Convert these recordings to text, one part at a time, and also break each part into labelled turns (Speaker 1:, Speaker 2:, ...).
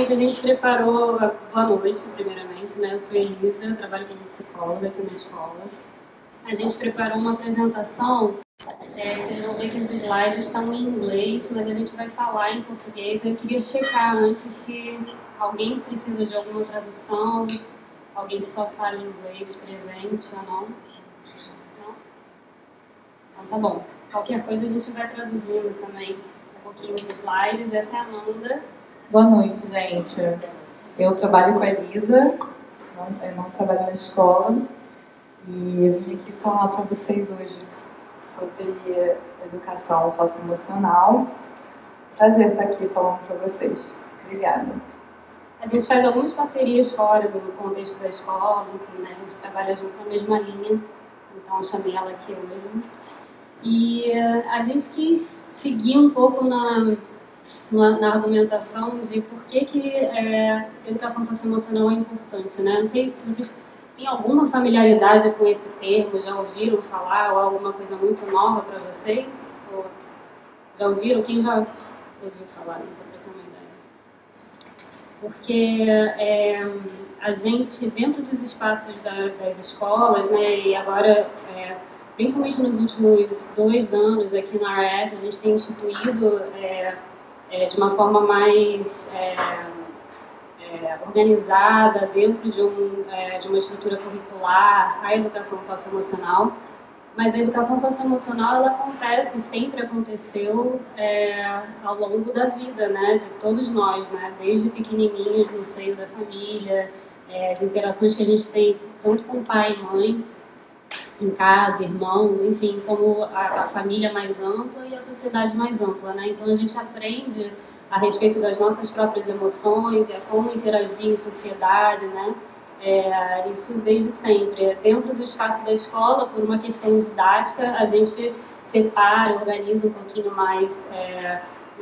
Speaker 1: Gente, a gente preparou... Boa noite, primeiramente, né? Eu sou Elisa, eu trabalho como psicóloga aqui na escola. A gente preparou uma apresentação, vocês vão ver que os slides estão em inglês, mas a gente vai falar em português. Eu queria checar antes se alguém precisa de alguma tradução, alguém que só fala inglês presente ou não. Não? Então tá bom. Qualquer coisa a gente vai traduzindo também um pouquinho os slides. Essa é a Amanda.
Speaker 2: Boa noite, gente. Eu trabalho com a Elisa, eu não trabalho na escola, e eu vim aqui falar para vocês hoje sobre educação socioemocional. Prazer estar aqui falando para vocês. Obrigada.
Speaker 1: A gente faz algumas parcerias fora do contexto da escola, enfim, né? A gente trabalha junto na mesma linha, então eu chamei ela aqui hoje. E a gente quis seguir um pouco na argumentação de por que educação socioemocional é importante, né? Não sei se vocês têm alguma familiaridade com esse termo, já ouviram falar, ou alguma coisa muito nova para vocês? Ou já ouviram? Quem já ouviu falar, assim, só para ter uma ideia? Porque a gente, dentro dos espaços das escolas, né, e agora... principalmente nos últimos 2 anos aqui na ARS, a gente tem instituído de uma forma mais organizada, dentro de uma estrutura curricular, a educação socioemocional. Mas a educação socioemocional, ela acontece, sempre aconteceu ao longo da vida, né, de todos nós, né, desde pequenininhos no seio da família, as interações que a gente tem tanto com pai e mãe, em casa, irmãos, enfim, como a família mais ampla e a sociedade mais ampla, né? Então a gente aprende a respeito das nossas próprias emoções e a como interagir em sociedade, né? Isso desde sempre. Dentro do espaço da escola, por uma questão didática, a gente separa, organiza um pouquinho mais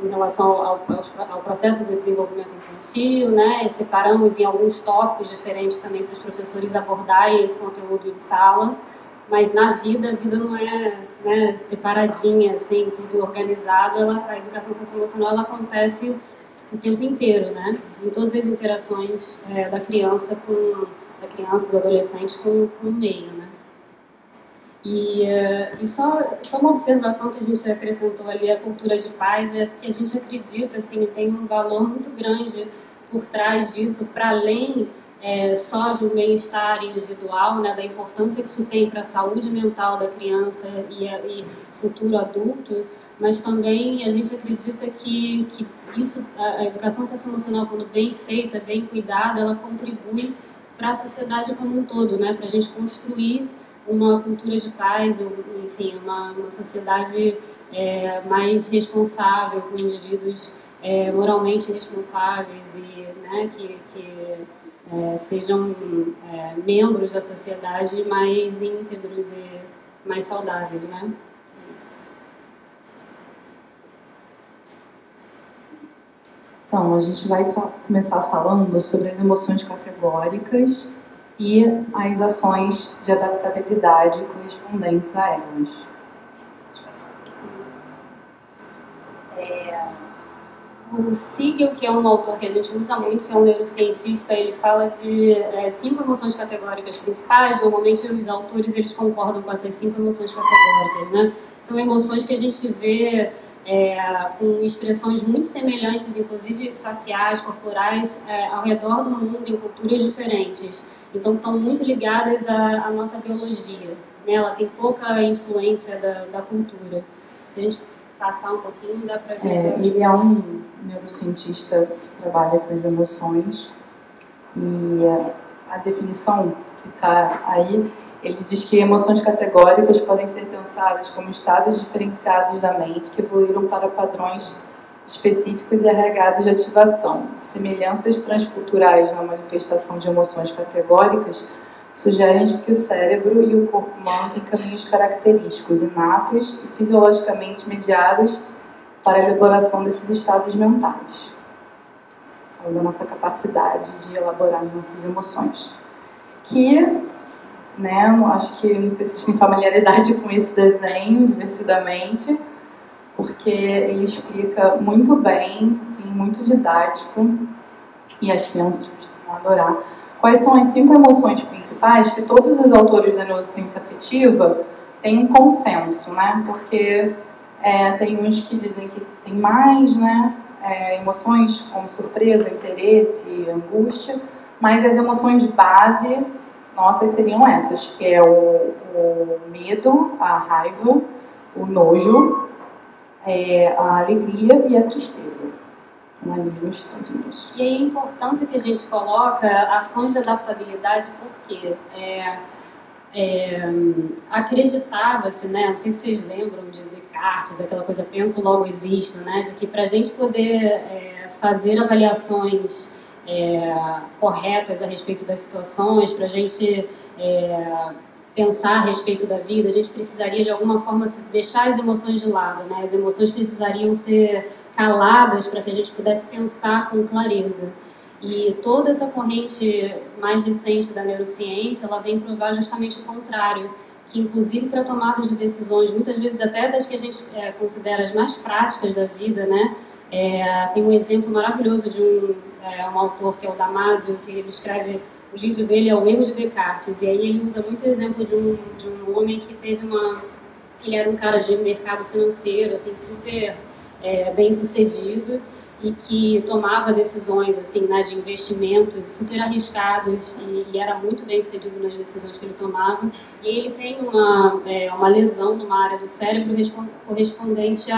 Speaker 1: em relação ao processo do desenvolvimento infantil, né? Separamos em alguns tópicos diferentes também para os professores abordarem esse conteúdo de sala. Mas na vida, a vida não é, né, separadinha, assim, tudo organizado. A educação socioemocional, ela acontece o tempo inteiro, né? Em todas as interações da criança e do adolescente com o meio, né? E só uma observação que a gente acrescentou ali, a cultura de paz, é que a gente acredita, assim, tem um valor muito grande por trás disso, para além... só de um bem-estar individual, né, da importância que isso tem para a saúde mental da criança e futuro adulto, mas também a gente acredita que isso, a educação socioemocional, quando bem feita, bem cuidada, ela contribui para a sociedade como um todo, né, para a gente construir uma cultura de paz, enfim, uma sociedade mais responsável, com indivíduos moralmente responsáveis e, né, que sejam membros da sociedade mais íntegros e mais saudáveis, né? Isso.
Speaker 2: Então, a gente vai começar falando sobre as emoções categóricas e as ações de adaptabilidade correspondentes a elas.
Speaker 1: O Siegel, que é um autor que a gente usa muito, que é um neurocientista, ele fala de 5 emoções categóricas principais. Normalmente os autores eles concordam com essas 5 emoções categóricas, né? São emoções que a gente vê com expressões muito semelhantes, inclusive faciais, corporais, ao redor do mundo, em culturas diferentes. Então estão muito ligadas à nossa biologia, né? Ela tem pouca influência da cultura. Se a gente passar um pouquinho, dá para ver.
Speaker 2: Ele é um neurocientista que trabalha com as emoções e a definição que está aí, ele diz que emoções categóricas podem ser pensadas como estados diferenciados da mente que evoluíram para padrões específicos e arraigados de ativação. Semelhanças transculturais na manifestação de emoções categóricas sugerem que o cérebro e o corpo humano têm caminhos característicos, inatos e fisiologicamente mediados para a elaboração desses estados mentais, da nossa capacidade de elaborar nossas emoções. Que, né, acho que não sei se vocês têm familiaridade com esse desenho, divertidamente, porque ele explica muito bem, assim, muito didático, e as crianças costumam adorar. Quais são as 5 emoções principais que todos os autores da neurociência afetiva têm um consenso, né? Porque tem uns que dizem que tem mais, né? Emoções como surpresa, interesse, angústia, mas as emoções base nossas seriam essas, que é o medo, a raiva, o nojo, a alegria e a tristeza.
Speaker 1: E aí a importância que a gente coloca ações de adaptabilidade, porque acreditava-se, né, não sei se vocês lembram de Descartes, aquela coisa penso logo existo, né, de que para a gente poder fazer avaliações corretas a respeito das situações, para a gente pensar a respeito da vida, a gente precisaria de alguma forma deixar as emoções de lado, né? As emoções precisariam ser caladas para que a gente pudesse pensar com clareza. E toda essa corrente mais recente da neurociência, ela vem provar justamente o contrário, que inclusive para tomadas de decisões, muitas vezes até das que a gente considera as mais práticas da vida, né? Tem um exemplo maravilhoso de um autor que é o Damasio, que ele escreve. O livro dele é O Erro de Descartes, e aí ele usa muito o exemplo de um homem que teve ele era um cara de mercado financeiro, assim, super bem sucedido, e que tomava decisões, assim, né, de investimentos super arriscados, e era muito bem sucedido nas decisões que ele tomava, e ele tem uma lesão numa área do cérebro correspondente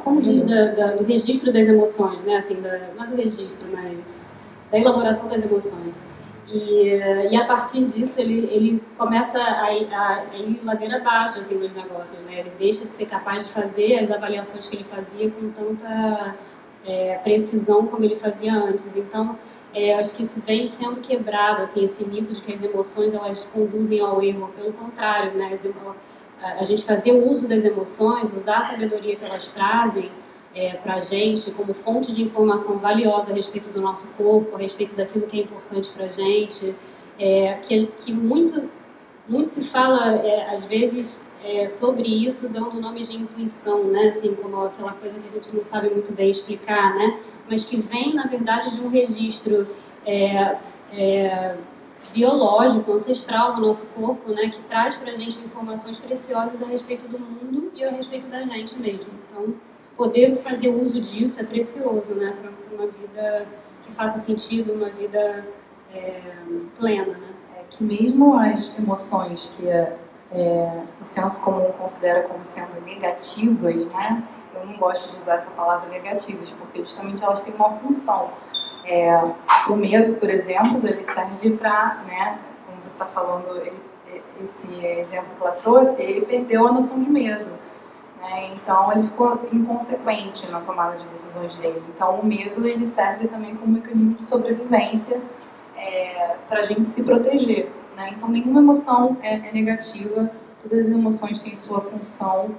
Speaker 1: como diz do registro das emoções, né? Assim, não é do registro, mas da elaboração das emoções. E a partir disso ele começa a ir ladeira abaixo assim, nos negócios, né? Ele deixa de ser capaz de fazer as avaliações que ele fazia com tanta precisão como ele fazia antes. Então, acho que isso vem sendo quebrado, assim, esse mito de que as emoções elas conduzem ao erro. Pelo contrário, né? A gente fazer o uso das emoções, usar a sabedoria que elas trazem para a gente como fonte de informação valiosa a respeito do nosso corpo, a respeito daquilo que é importante para a gente, que muito se fala, às vezes, sobre isso, dando o nome de intuição, né? Assim, como aquela coisa que a gente não sabe muito bem explicar, né? Mas que vem, na verdade, de um registro biológico, ancestral do nosso corpo, né, que traz para a gente informações preciosas a respeito do mundo e a respeito da gente mesmo. Então, poder fazer uso disso é precioso, né, para uma vida que faça sentido, uma vida plena, né.
Speaker 2: Que mesmo as emoções que o senso comum considera como sendo negativas, né, eu não gosto de usar essa palavra negativas, porque justamente elas têm uma função. O medo, por exemplo, ele serve para, né, como você está falando, esse exemplo que ela trouxe, ele perdeu a noção de medo, né, então ele ficou inconsequente na tomada de decisões dele. Então o medo ele serve também como mecanismo de sobrevivência para a gente se proteger, né? Então nenhuma emoção é negativa, todas as emoções têm sua função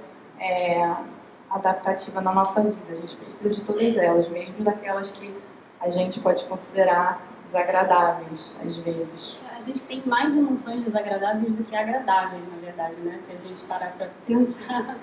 Speaker 2: adaptativa na nossa vida. A gente precisa de todas elas, mesmo daquelas que a gente pode considerar desagradáveis, às vezes.
Speaker 1: A gente tem mais emoções desagradáveis do que agradáveis, na verdade, né? Se a gente parar para pensar,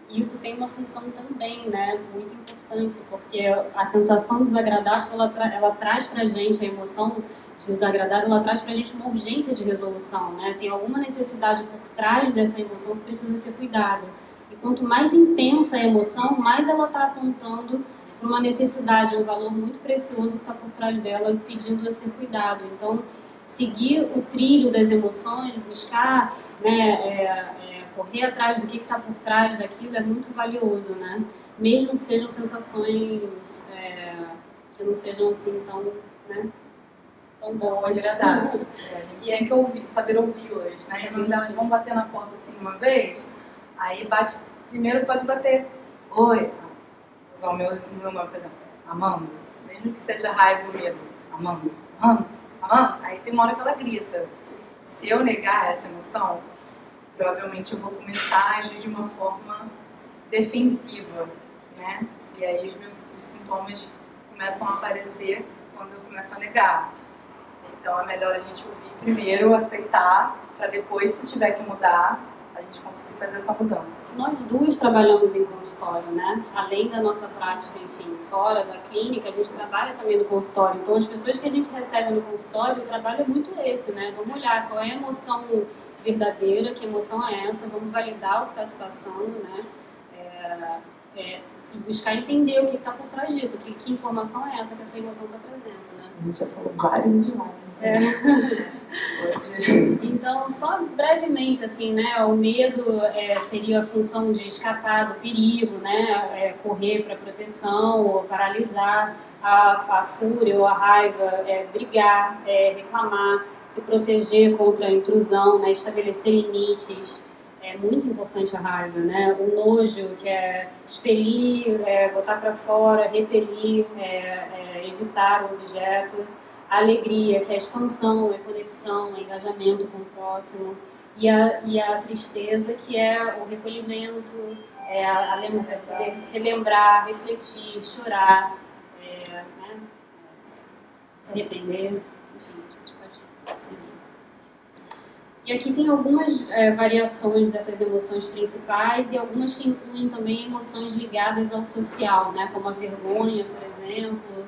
Speaker 1: isso tem uma função também, né? Muito importante, porque a sensação desagradável, ela traz para a gente, a emoção desagradável, ela traz para a gente uma urgência de resolução, né? Tem alguma necessidade por trás dessa emoção que precisa ser cuidada. E quanto mais intensa a emoção, mais ela está apontando uma necessidade, um valor muito precioso que está por trás dela, pedindo a ser cuidado. Então, seguir o trilho das emoções, buscar, né, correr atrás do que está por trás daquilo é muito valioso, né? Mesmo que sejam sensações que não sejam assim tão, né, tão boas,
Speaker 2: agradáveis. A gente tem que saber ouvi-las, né? Elas vão bater na porta assim uma vez, aí primeiro pode bater, oi. Usar o meu nome, por exemplo, Amanda, mesmo que seja raiva ou medo, Amanda, aí tem uma hora que ela grita. Se eu negar essa emoção, provavelmente eu vou começar a agir de uma forma defensiva, né? E aí os sintomas começam a aparecer quando eu começo a negar. Então é melhor a gente ouvir primeiro, aceitar, para depois, se tiver que mudar, a gente conseguir fazer essa mudança.
Speaker 1: Nós duas trabalhamos em consultório, né? Além da nossa prática, enfim, fora da clínica, a gente trabalha também no consultório. Então, as pessoas que a gente recebe no consultório, o trabalho é muito esse, né? Vamos olhar qual é a emoção verdadeira, que emoção é essa, vamos validar o que está se passando, né? E buscar entender o que está por trás disso, que informação é essa que essa emoção está trazendo, né?
Speaker 2: A gente já falou vários demais.
Speaker 1: Então, só brevemente, assim, né? O medo seria a função de escapar do perigo, né? Correr para proteção, ou paralisar. A fúria ou a raiva, brigar, reclamar, se proteger contra a intrusão, né? Estabelecer limites. É muito importante a raiva, né? O nojo, que é expelir, botar para fora, repelir, evitar o objeto. A alegria, que é a expansão, a conexão, o engajamento com o próximo. E a tristeza, que é o recolhimento, poder relembrar, refletir, chorar, né? Se arrepender, enfim, a gente pode seguir. E aqui tem algumas variações dessas emoções principais e algumas que incluem também emoções ligadas ao social, né? Como a vergonha, por exemplo,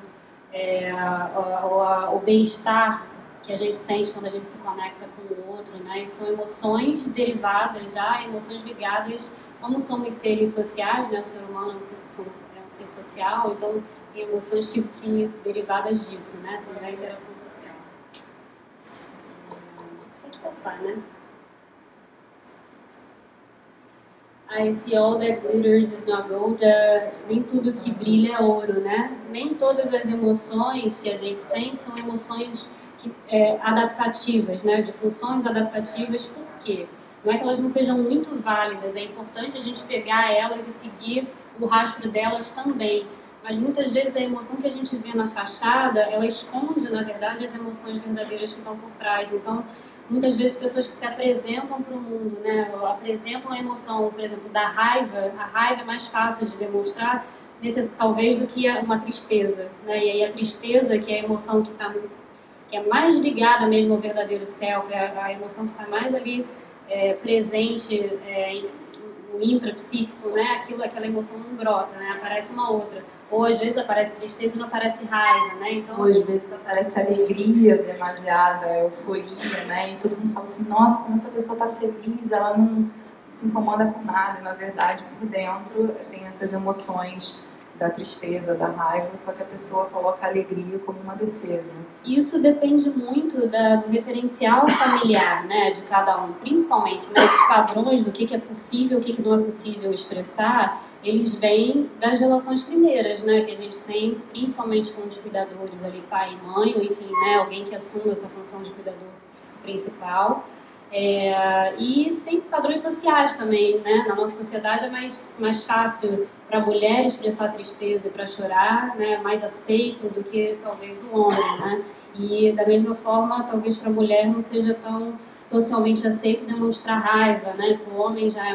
Speaker 1: o bem-estar que a gente sente quando a gente se conecta com o outro, né? E são emoções derivadas já, emoções ligadas, como somos seres sociais, né? O ser humano é um ser social, então tem emoções que derivadas disso, né? Assim, da interação social. Pode passar, né? Esse all that glitters is not gold, nem tudo que brilha é ouro, né? Nem todas as emoções que a gente sente são emoções adaptativas, né? De funções adaptativas, por quê? Não é que elas não sejam muito válidas, é importante a gente pegar elas e seguir o rastro delas também. Mas muitas vezes a emoção que a gente vê na fachada, ela esconde, na verdade, as emoções verdadeiras que estão por trás. Então, muitas vezes pessoas que se apresentam para o mundo, né, apresentam a emoção, por exemplo, da raiva. A raiva é mais fácil de demonstrar, talvez, do que uma tristeza, né? E aí a tristeza, que é a emoção que é mais ligada mesmo ao verdadeiro self, a emoção que está mais ali presente no intrapsíquico, né? Aquela emoção não brota, né? Aparece uma outra. Ou às vezes aparece tristeza e não aparece raiva, né? Então,
Speaker 2: ou às vezes aparece alegria demasiada, euforia, né? E todo mundo fala assim, nossa, como essa pessoa tá feliz, ela não se incomoda com nada. E, na verdade, por dentro tem essas emoções da tristeza, da raiva, só que a pessoa coloca a alegria como uma defesa.
Speaker 1: Isso depende muito do referencial familiar, né, de cada um, principalmente, né, esses padrões do que é possível, o que não é possível expressar, eles vêm das relações primeiras, né, que a gente tem, principalmente com os cuidadores ali, pai e mãe, ou enfim, né, alguém que assume essa função de cuidador principal. E tem padrões sociais também, né? Na nossa sociedade é mais fácil para a mulher expressar tristeza e para chorar, né? Mais aceito do que talvez o homem, né? E da mesma forma, talvez para a mulher não seja tão socialmente aceito demonstrar raiva, né? Para o homem já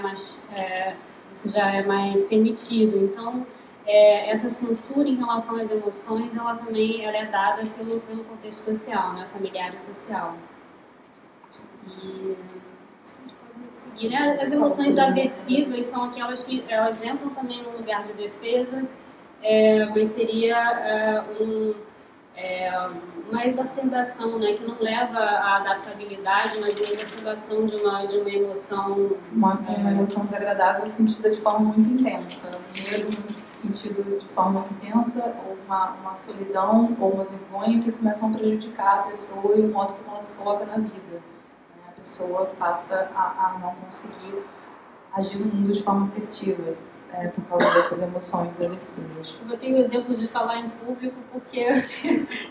Speaker 1: isso já é mais permitido. Então, essa censura em relação às emoções, ela também é dada pelo contexto social, né? Familiar e social. E a gente pode seguir, né? As emoções aversivas são aquelas que elas entram também no lugar de defesa, mas seria uma exacerbação, né? Que não leva à adaptabilidade, mas uma exacerbação de uma emoção.
Speaker 2: Uma emoção desagradável sentida de forma muito intensa. Medo sentido de forma muito intensa, ou uma solidão ou uma vergonha que começam a prejudicar a pessoa e o modo como ela se coloca na vida. A pessoa passa a não conseguir agir no mundo de forma assertiva, por causa dessas emoções aversivas.
Speaker 1: Eu tenho exemplo de falar em público, porque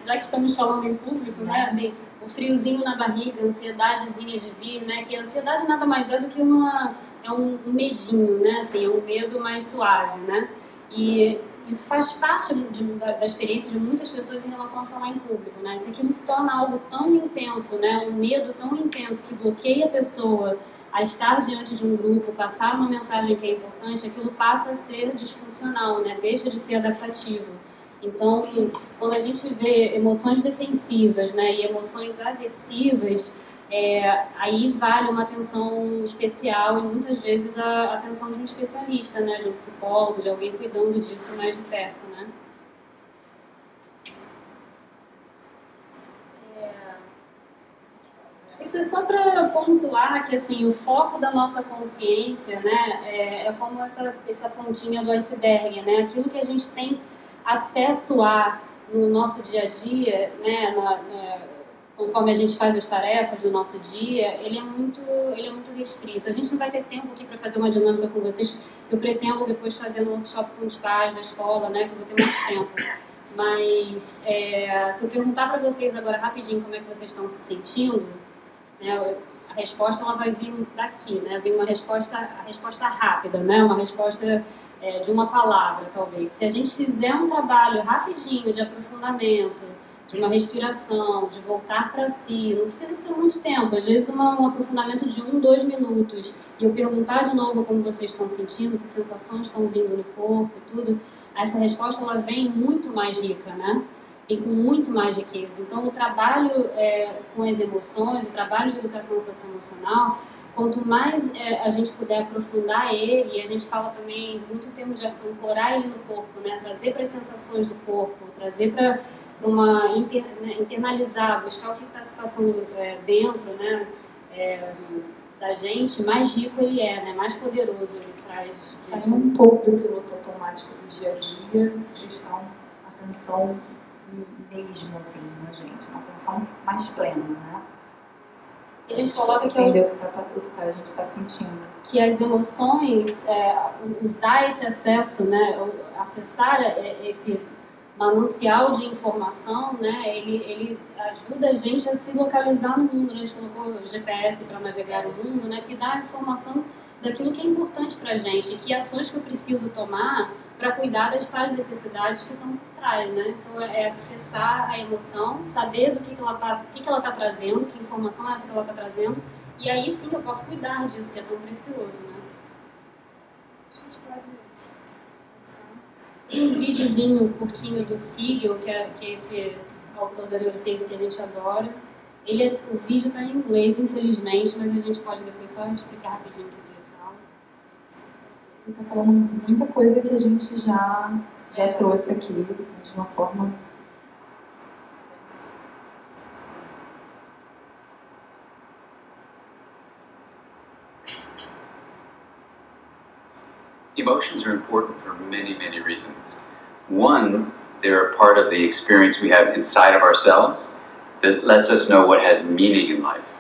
Speaker 1: já que estamos falando em público, né, assim, o friozinho na barriga, a ansiedadezinha de vir, né, que a ansiedade nada mais é do que um medinho, né, assim, é um medo mais suave, né, e isso faz parte da experiência de muitas pessoas em relação a falar em público, né? Se aquilo se torna algo tão intenso, né? Um medo tão intenso que bloqueia a pessoa a estar diante de um grupo, passar uma mensagem que é importante, aquilo passa a ser disfuncional, né? Deixa de ser adaptativo. Então, quando a gente vê emoções defensivas, né, e emoções aversivas, aí vale uma atenção especial e muitas vezes a atenção de um especialista, né, de um psicólogo, de alguém cuidando disso mais de perto, né? Isso é só para pontuar que assim, o foco da nossa consciência, né, é como essa pontinha do iceberg, né? Aquilo que a gente tem acesso a no nosso dia a dia, né, conforme a gente faz as tarefas do nosso dia, ele é muito restrito. A gente não vai ter tempo aqui para fazer uma dinâmica com vocês. Eu pretendo depois fazer um workshop com os pais da escola, né, que eu vou ter mais tempo. Mas se eu perguntar para vocês agora rapidinho como é que vocês estão se sentindo, né, a resposta ela vai vir daqui, né? Vem a resposta rápida, né? Uma resposta de uma palavra, talvez. Se a gente fizer um trabalho rapidinho de aprofundamento, de uma respiração, de voltar para si, não precisa ser muito tempo, às vezes um aprofundamento de 1, 2 minutos, e eu perguntar de novo como vocês estão sentindo, que sensações estão vindo no corpo e tudo, essa resposta ela vem muito mais rica, né? E com muito mais riqueza. Então, o trabalho com as emoções, o trabalho de educação socioemocional, quanto mais a gente puder aprofundar ele, e a gente fala também muito em termos de ancorar ele no corpo, né? Trazer para as sensações do corpo, trazer para internalizar, buscar o que está se passando dentro, né? Da gente, mais rico ele é, né? Mais poderoso ele traz.
Speaker 2: Sair um pouco do piloto automático do dia a dia, prestar atenção mesmo, assim, na gente, uma atenção mais plena, né?
Speaker 1: A gente coloca que
Speaker 2: entender o que a gente está sentindo.
Speaker 1: Que as emoções, usar esse acesso, né, acessar esse manancial de informação, né, ele ajuda a gente a se localizar no mundo, né? A gente colocou o GPS para navegar no mundo, né, que dá a informação daquilo que é importante para a gente, que ações que eu preciso tomar para cuidar das tais necessidades que estão por trás, né? Então é acessar a emoção, saber do que ela está trazendo, que informação é essa que ela está trazendo, e aí sim eu posso cuidar disso, que é tão precioso, né? A gente pode tem um videozinho curtinho do Siegel, que é esse autor da neurociência que a gente adora. O vídeo está em inglês, infelizmente, mas a gente pode depois só explicar rapidinho o que ele fala.
Speaker 2: Ele está falando muita coisa que a gente já trouxe aqui, de uma forma...
Speaker 3: Emotions are important for many, many reasons. One, they're a part of the experience we have inside of ourselves that lets us know what has meaning in life.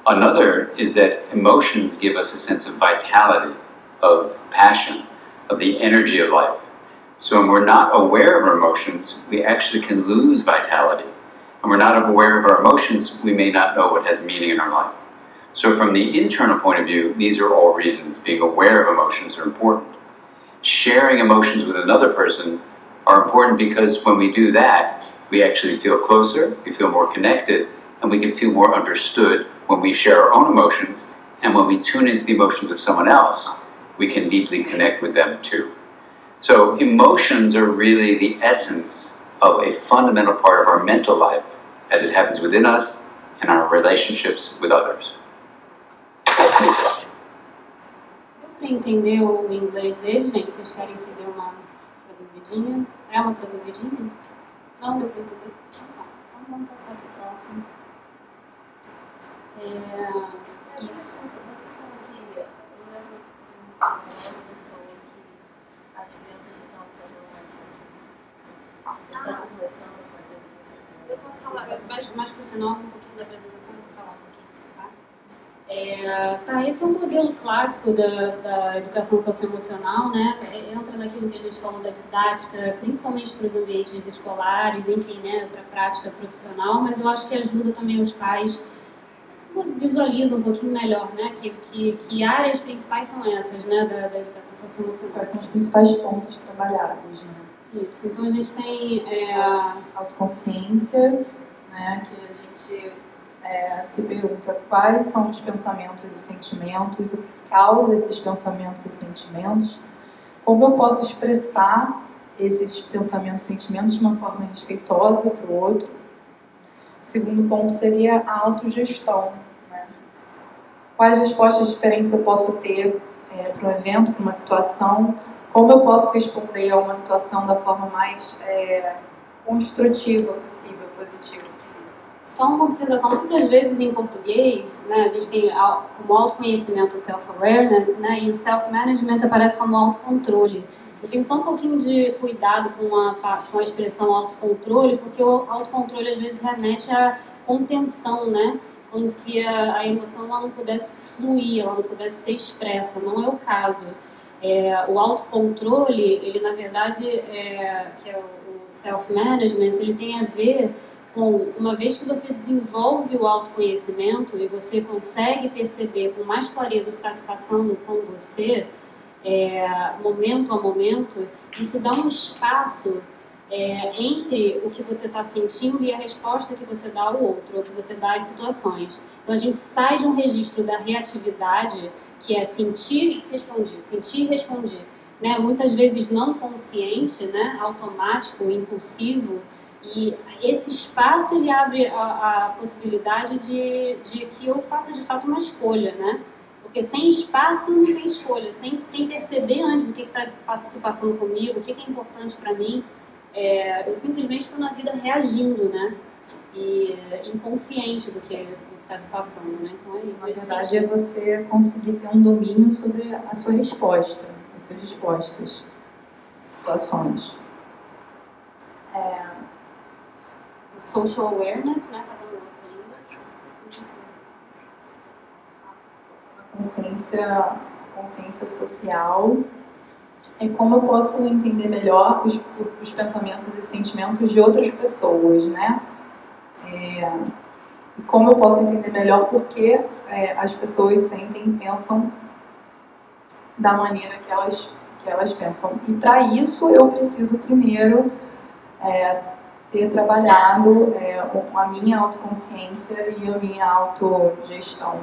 Speaker 3: Another is that emotions give us a sense of vitality, of passion, of the energy of life. So when we're not aware of our emotions, we actually can lose vitality. And we're not aware of our emotions, we may not know what has meaning in our life. So from the internal point of view, these are all reasons. Being aware of emotions are important. Sharing emotions with another person are important because when we do that, we actually feel closer, we feel more connected, and we can feel more understood when we share our own emotions. And when we tune into the emotions of someone else, we can deeply connect with them too. So emotions are really the essence of a fundamental part of our mental life as it happens within us and our relationships with others.
Speaker 1: Deu para entender o inglês dele, gente? Vocês querem que dê uma traduzidinha? É uma traduzidinha? Não deu para entender? Então tá. Então vamos passar para o próximo. Isso.
Speaker 4: Você falou que as crianças estão começando a fazer.
Speaker 1: Eu posso falar mais para o final, um pouquinho da apresentação, eu vou falar um pouquinho, tá? Esse é um modelo clássico da educação socioemocional, né? Entra naquilo que a gente falou da didática, principalmente para os ambientes escolares, enfim, né? Para a prática profissional, mas eu acho que ajuda também os pais, visualiza um pouquinho melhor, né? Que áreas principais são essas, né? Da educação socioemocional.
Speaker 2: Quais são os principais pontos trabalhados, né?
Speaker 1: Isso, então a gente tem
Speaker 2: autoconsciência, né? Que a gente se pergunta quais são os pensamentos e sentimentos, o que causa esses pensamentos e sentimentos, como eu posso expressar esses pensamentos e sentimentos de uma forma respeitosa para o outro. O segundo ponto seria a autogestão, quais respostas diferentes eu posso ter para um evento, para uma situação, como eu posso responder a uma situação da forma mais construtiva possível, positiva possível.
Speaker 1: Só uma observação, muitas vezes em português, né, a gente tem como autoconhecimento o self-awareness, né, e o self-management aparece como autocontrole. Eu tenho só um pouquinho de cuidado com a expressão autocontrole, porque o autocontrole às vezes remete à contenção, né, como se a emoção ela não pudesse fluir, ela não pudesse ser expressa, não é o caso. O autocontrole, ele na verdade, que é o self-management, ele tem a ver com, uma vez que você desenvolve o autoconhecimento e você consegue perceber com mais clareza o que está se passando com você, momento a momento, isso dá um espaço entre o que você está sentindo e a resposta que você dá ao outro, ou que você dá às situações. Então a gente sai de um registro da reatividade, que é sentir e respondir, né? Muitas vezes não consciente, né? Automático, impulsivo, e esse espaço ele abre a possibilidade de que eu faça de fato uma escolha, né? Porque sem espaço não tem escolha, sem perceber antes o que está se passando comigo, o que é importante para mim, eu simplesmente estou na vida reagindo, né? E inconsciente do que está se passando, né? Então,
Speaker 2: na verdade, é você conseguir ter um domínio sobre a sua resposta, as suas respostas, situações.
Speaker 1: O social awareness, né? Tá dando outro ainda.
Speaker 2: A consciência social é como eu posso entender melhor os pensamentos e sentimentos de outras pessoas, né? E como eu posso entender melhor por que as pessoas sentem e pensam da maneira que elas pensam. E para isso eu preciso primeiro ter trabalhado a minha autoconsciência e a minha autogestão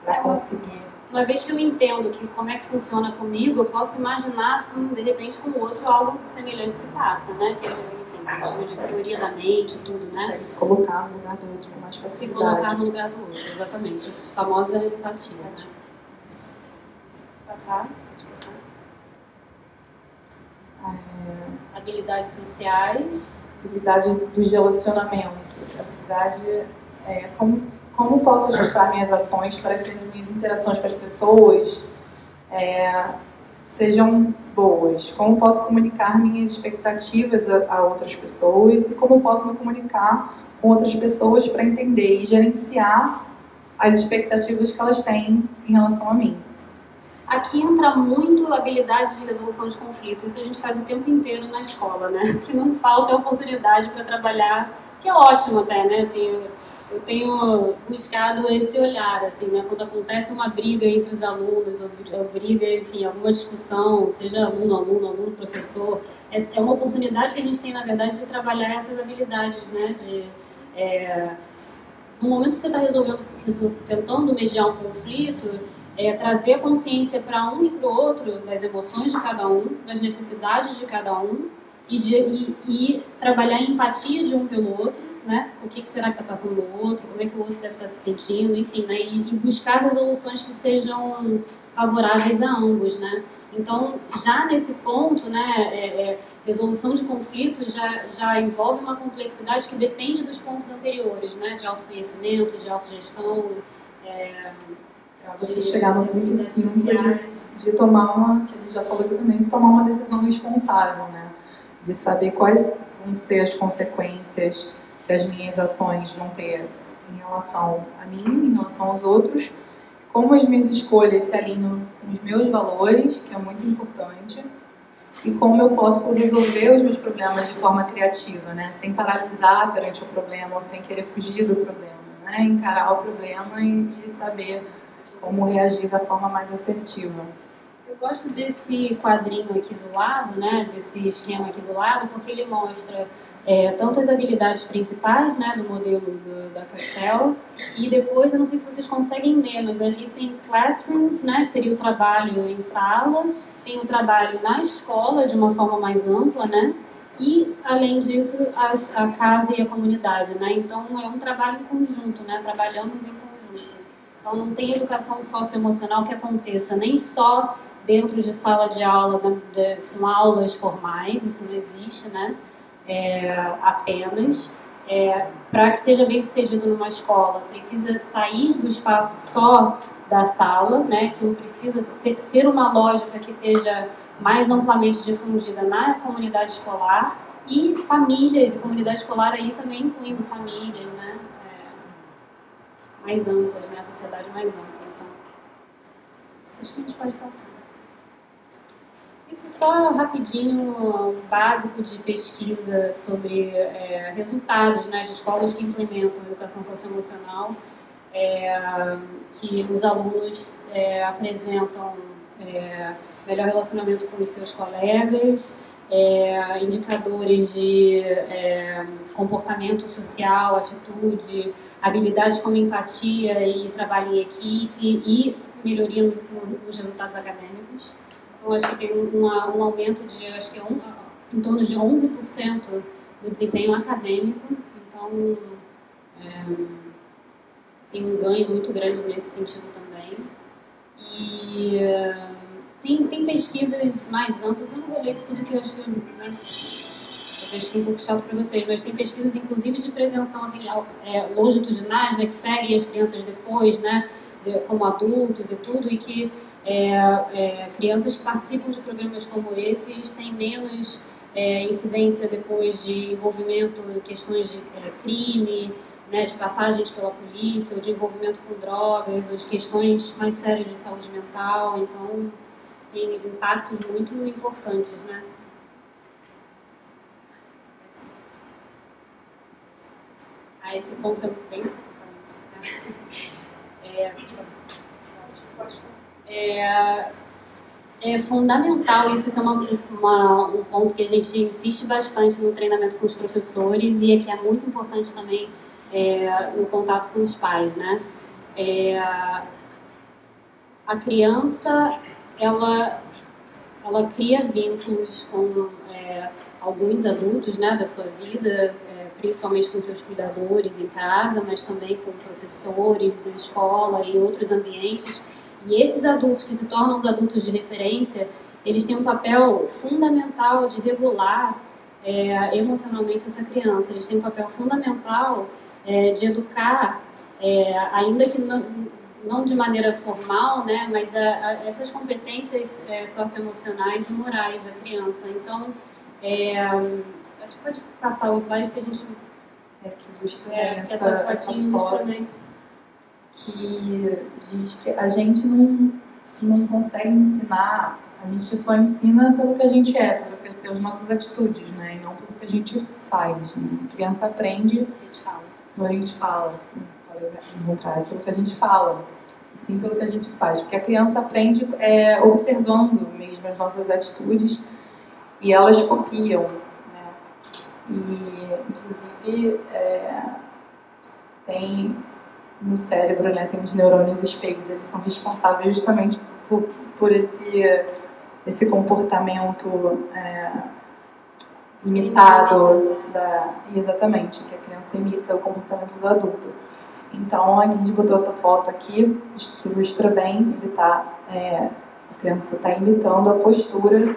Speaker 2: para conseguir.
Speaker 1: Uma vez que eu entendo como é que funciona comigo, eu posso imaginar, de repente, com o outro algo semelhante se passa, né? Que, enfim, a gente chama de teoria da mente, tudo, né?
Speaker 2: Consegue se colocar no lugar do outro com mais facilidade.
Speaker 1: Se colocar no lugar do outro, exatamente. A famosa empatia. Né? Passar? Pode passar. Habilidades sociais.
Speaker 2: Habilidade dos relacionamentos. Habilidade como posso ajustar minhas ações para que as minhas interações com as pessoas sejam boas? Como posso comunicar minhas expectativas a outras pessoas e como posso me comunicar com outras pessoas para entender e gerenciar as expectativas que elas têm em relação a mim?
Speaker 1: Aqui entra muito a habilidade de resolução de conflitos. Isso a gente faz o tempo inteiro na escola, né? Que não falta oportunidade para trabalhar, que é ótimo até, né? Assim, eu tenho buscado esse olhar, assim, né? Quando acontece uma briga entre os alunos, ou briga, enfim, alguma discussão, seja aluno, professor, é uma oportunidade que a gente tem, na verdade, de trabalhar essas habilidades, né? No momento que você está tentando mediar um conflito, trazer a consciência para um e para o outro das emoções de cada um, das necessidades de cada um, e trabalhar a empatia de um pelo outro, né? O que será que está passando no outro, como é que o outro deve estar se sentindo, enfim, né? E buscar resoluções que sejam favoráveis a ambos, né? Então, já nesse ponto, né, resolução de conflitos já envolve uma complexidade que depende dos pontos anteriores, né? De autoconhecimento, de autogestão,
Speaker 2: para você chegar no ponto 5 de tomar que a gente já falou aqui também, de tomar uma decisão responsável, né? De saber quais vão ser as consequências que as minhas ações vão ter em relação a mim, em relação aos outros, como as minhas escolhas se alinham com os meus valores, que é muito importante, e como eu posso resolver os meus problemas de forma criativa, né? Sem paralisar perante o problema ou sem querer fugir do problema, né? Encarar o problema e saber como reagir da forma mais assertiva.
Speaker 1: Eu gosto desse quadrinho aqui do lado, né, desse esquema aqui do lado, porque ele mostra tanto as habilidades principais, né, do modelo da Cassell, e depois, eu não sei se vocês conseguem ler, mas ali tem classrooms, né, que seria o trabalho em sala, tem o trabalho na escola de uma forma mais ampla, né, e, além disso, a casa e a comunidade, né, então é um trabalho em conjunto, né, trabalhamos em conjunto. Então, não tem educação socioemocional que aconteça nem só dentro de sala de aula, com aulas formais, isso não existe, né? Apenas. Para que seja bem sucedido numa escola, precisa sair do espaço só da sala, né? Que não precisa ser uma lógica que esteja mais amplamente difundida na comunidade escolar, e famílias e comunidade escolar aí também incluindo famílias, né? Mais amplas, né? A sociedade mais ampla. Então, isso acho que a gente pode passar. Isso só rapidinho, um básico de pesquisa sobre resultados, né, de escolas que implementam a educação socioemocional, que os alunos apresentam melhor relacionamento com os seus colegas, indicadores de comportamento social, atitude, habilidades como empatia e trabalho em equipe e melhoria nos resultados acadêmicos. Eu acho que tem um aumento de, acho que em torno de 11% do desempenho acadêmico, então tem um ganho muito grande nesse sentido também. E tem pesquisas mais amplas, eu não vou ler isso tudo que eu acho que talvez fique um pouco chato para vocês, mas tem pesquisas inclusive de prevenção assim, longitudinais, né, que seguem as crianças depois, né, como adultos e tudo, e que crianças que participam de programas como esses têm menos incidência depois de envolvimento em questões de crime, né, de passagens pela polícia, ou de envolvimento com drogas, ou de questões mais sérias de saúde mental. Então, tem impactos muito importantes, né? Esse ponto é bem importante. É fundamental, isso é um ponto que a gente insiste bastante no treinamento com os professores e que é muito importante também no contato com os pais, né? A criança, ela cria vínculos com alguns adultos, né, da sua vida, principalmente com seus cuidadores em casa, mas também com professores em escola e outros ambientes. E esses adultos que se tornam os adultos de referência, eles têm um papel fundamental de regular emocionalmente essa criança. Eles têm um papel fundamental de educar, ainda que não de maneira formal, né, mas essas competências socioemocionais e morais da criança. Então, acho que pode passar o slide que a gente...
Speaker 2: que ilustra
Speaker 1: essa fotinha ilustra bem.
Speaker 2: Que diz que a gente não consegue ensinar, a gente só ensina pelo que a gente pelas nossas atitudes, né? E não pelo que a gente faz. Né? A criança aprende pelo que a gente fala, pelo que a gente fala, e sim pelo que a gente faz. Porque a criança aprende observando mesmo as nossas atitudes e elas copiam, né? E, inclusive, tem... no cérebro, né, tem os neurônios espelhos, eles são responsáveis justamente por esse comportamento imitado exatamente, que a criança imita o comportamento do adulto. Então, a gente botou essa foto aqui, que ilustra bem, a criança está imitando a postura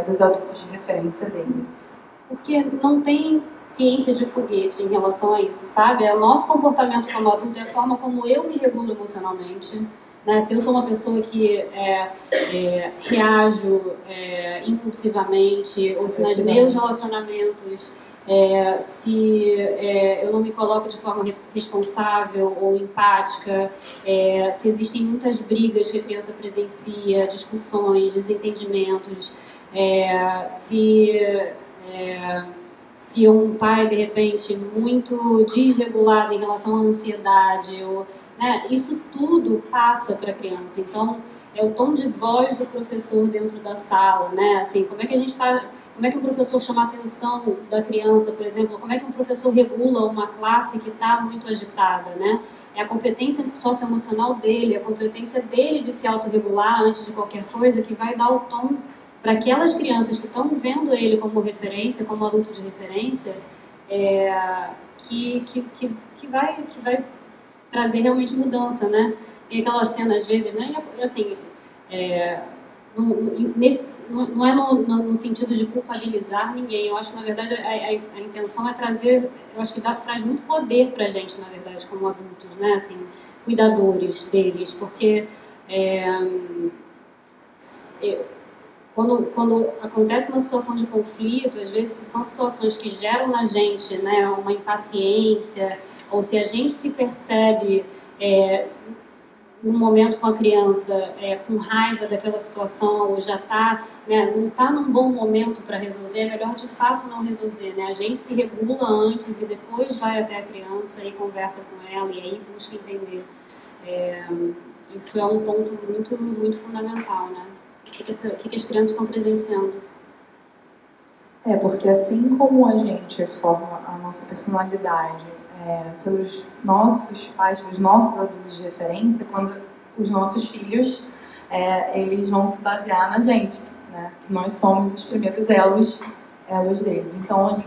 Speaker 2: dos adultos de referência dele.
Speaker 1: Porque não tem ciência de foguete em relação a isso, sabe? O nosso comportamento como adulto é a forma como eu me regulo emocionalmente. Né? Se eu sou uma pessoa que reajo impulsivamente, ou se nos meus relacionamentos, se eu não me coloco de forma responsável ou empática, se existem muitas brigas que a criança presencia, discussões, desentendimentos, se um pai, de repente, muito desregulado em relação à ansiedade, né, isso tudo passa para a criança. Então, é o tom de voz do professor dentro da sala, né? Assim, como é que o professor chama a atenção da criança, por exemplo? Como é que um professor regula uma classe que está muito agitada, né? É a competência socioemocional dele, a competência dele de se autorregular antes de qualquer coisa que vai dar o tom para aquelas crianças que estão vendo ele como referência, como adulto de referência, que vai trazer realmente mudança, né? Tem aquela cena, às vezes, né? Assim, não é no sentido de culpabilizar ninguém. Eu acho que, na verdade, a intenção é trazer, eu acho que traz muito poder pra gente, na verdade, como adultos, né? Assim, cuidadores deles, porque quando acontece uma situação de conflito, às vezes são situações que geram na gente, né, uma impaciência, ou se a gente se percebe num momento com a criança com raiva daquela situação, ou já está, né, não está num bom momento para resolver, é melhor de fato não resolver, né? A gente se regula antes e depois vai até a criança e conversa com ela e aí busca entender. Isso é um ponto muito, muito fundamental, né? O que as crianças estão presenciando?
Speaker 2: Porque assim como a gente forma a nossa personalidade pelos nossos pais, pelos nossos adultos de referência, quando os nossos filhos, eles vão se basear na gente, né? Que nós somos os primeiros elos deles. Então,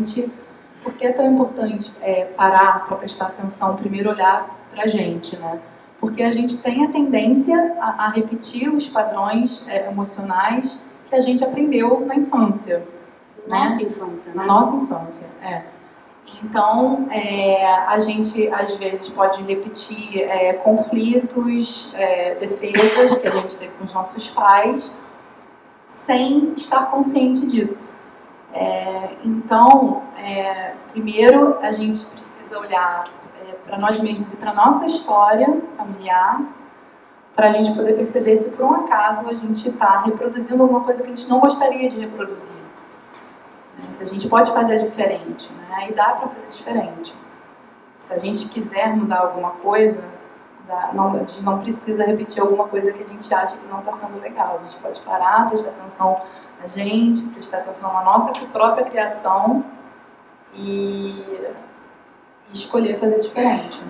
Speaker 2: por que é tão importante parar para prestar atenção, primeiro olhar para a gente, né? Porque a gente tem a tendência a repetir os padrões emocionais que a gente aprendeu na infância.
Speaker 1: Nossa infância, né?
Speaker 2: Na nossa infância, Então, a gente às vezes pode repetir conflitos, defesas que a gente teve com os nossos pais, sem estar consciente disso. Então, primeiro a gente precisa olhar para nós mesmos e para a nossa história familiar, para a gente poder perceber se por um acaso a gente está reproduzindo alguma coisa que a gente não gostaria de reproduzir. Se a gente pode fazer diferente, né? Aí dá para fazer diferente. Se a gente quiser mudar alguma coisa, a gente não precisa repetir alguma coisa que a gente acha que não está sendo legal. A gente pode parar, prestar atenção na gente, prestar atenção na nossa própria criação e escolher fazer diferente.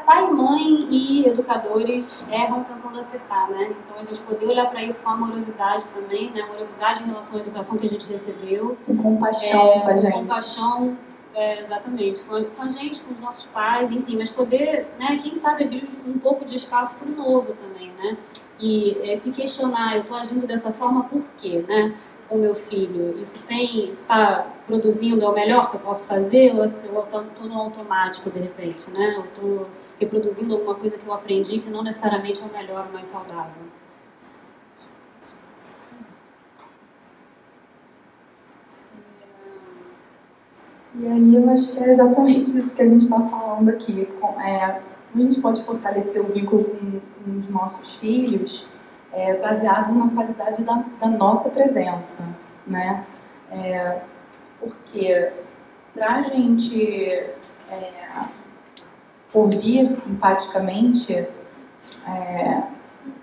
Speaker 1: Pai, mãe e educadores erram tentando acertar, né? Então a gente poder olhar para isso com amorosidade também, né? Amorosidade em relação à educação que a gente recebeu.
Speaker 2: Com compaixão com a gente.
Speaker 1: Compaixão, exatamente, com a gente, com os nossos pais, enfim, mas poder, né, quem sabe abrir um pouco de espaço para o novo também, né? E se questionar, eu estou agindo dessa forma por quê, né? Com o meu filho, isso está produzindo, é o melhor que eu posso fazer, ou eu estou no automático de repente, né? Eu estou reproduzindo alguma coisa que eu aprendi que não necessariamente é o melhor, o mais saudável.
Speaker 2: E aí eu acho que é exatamente isso que a gente está falando aqui. Como a gente pode fortalecer o vínculo com os nossos filhos, baseado na qualidade da nossa presença, né? Porque para a gente ouvir empaticamente,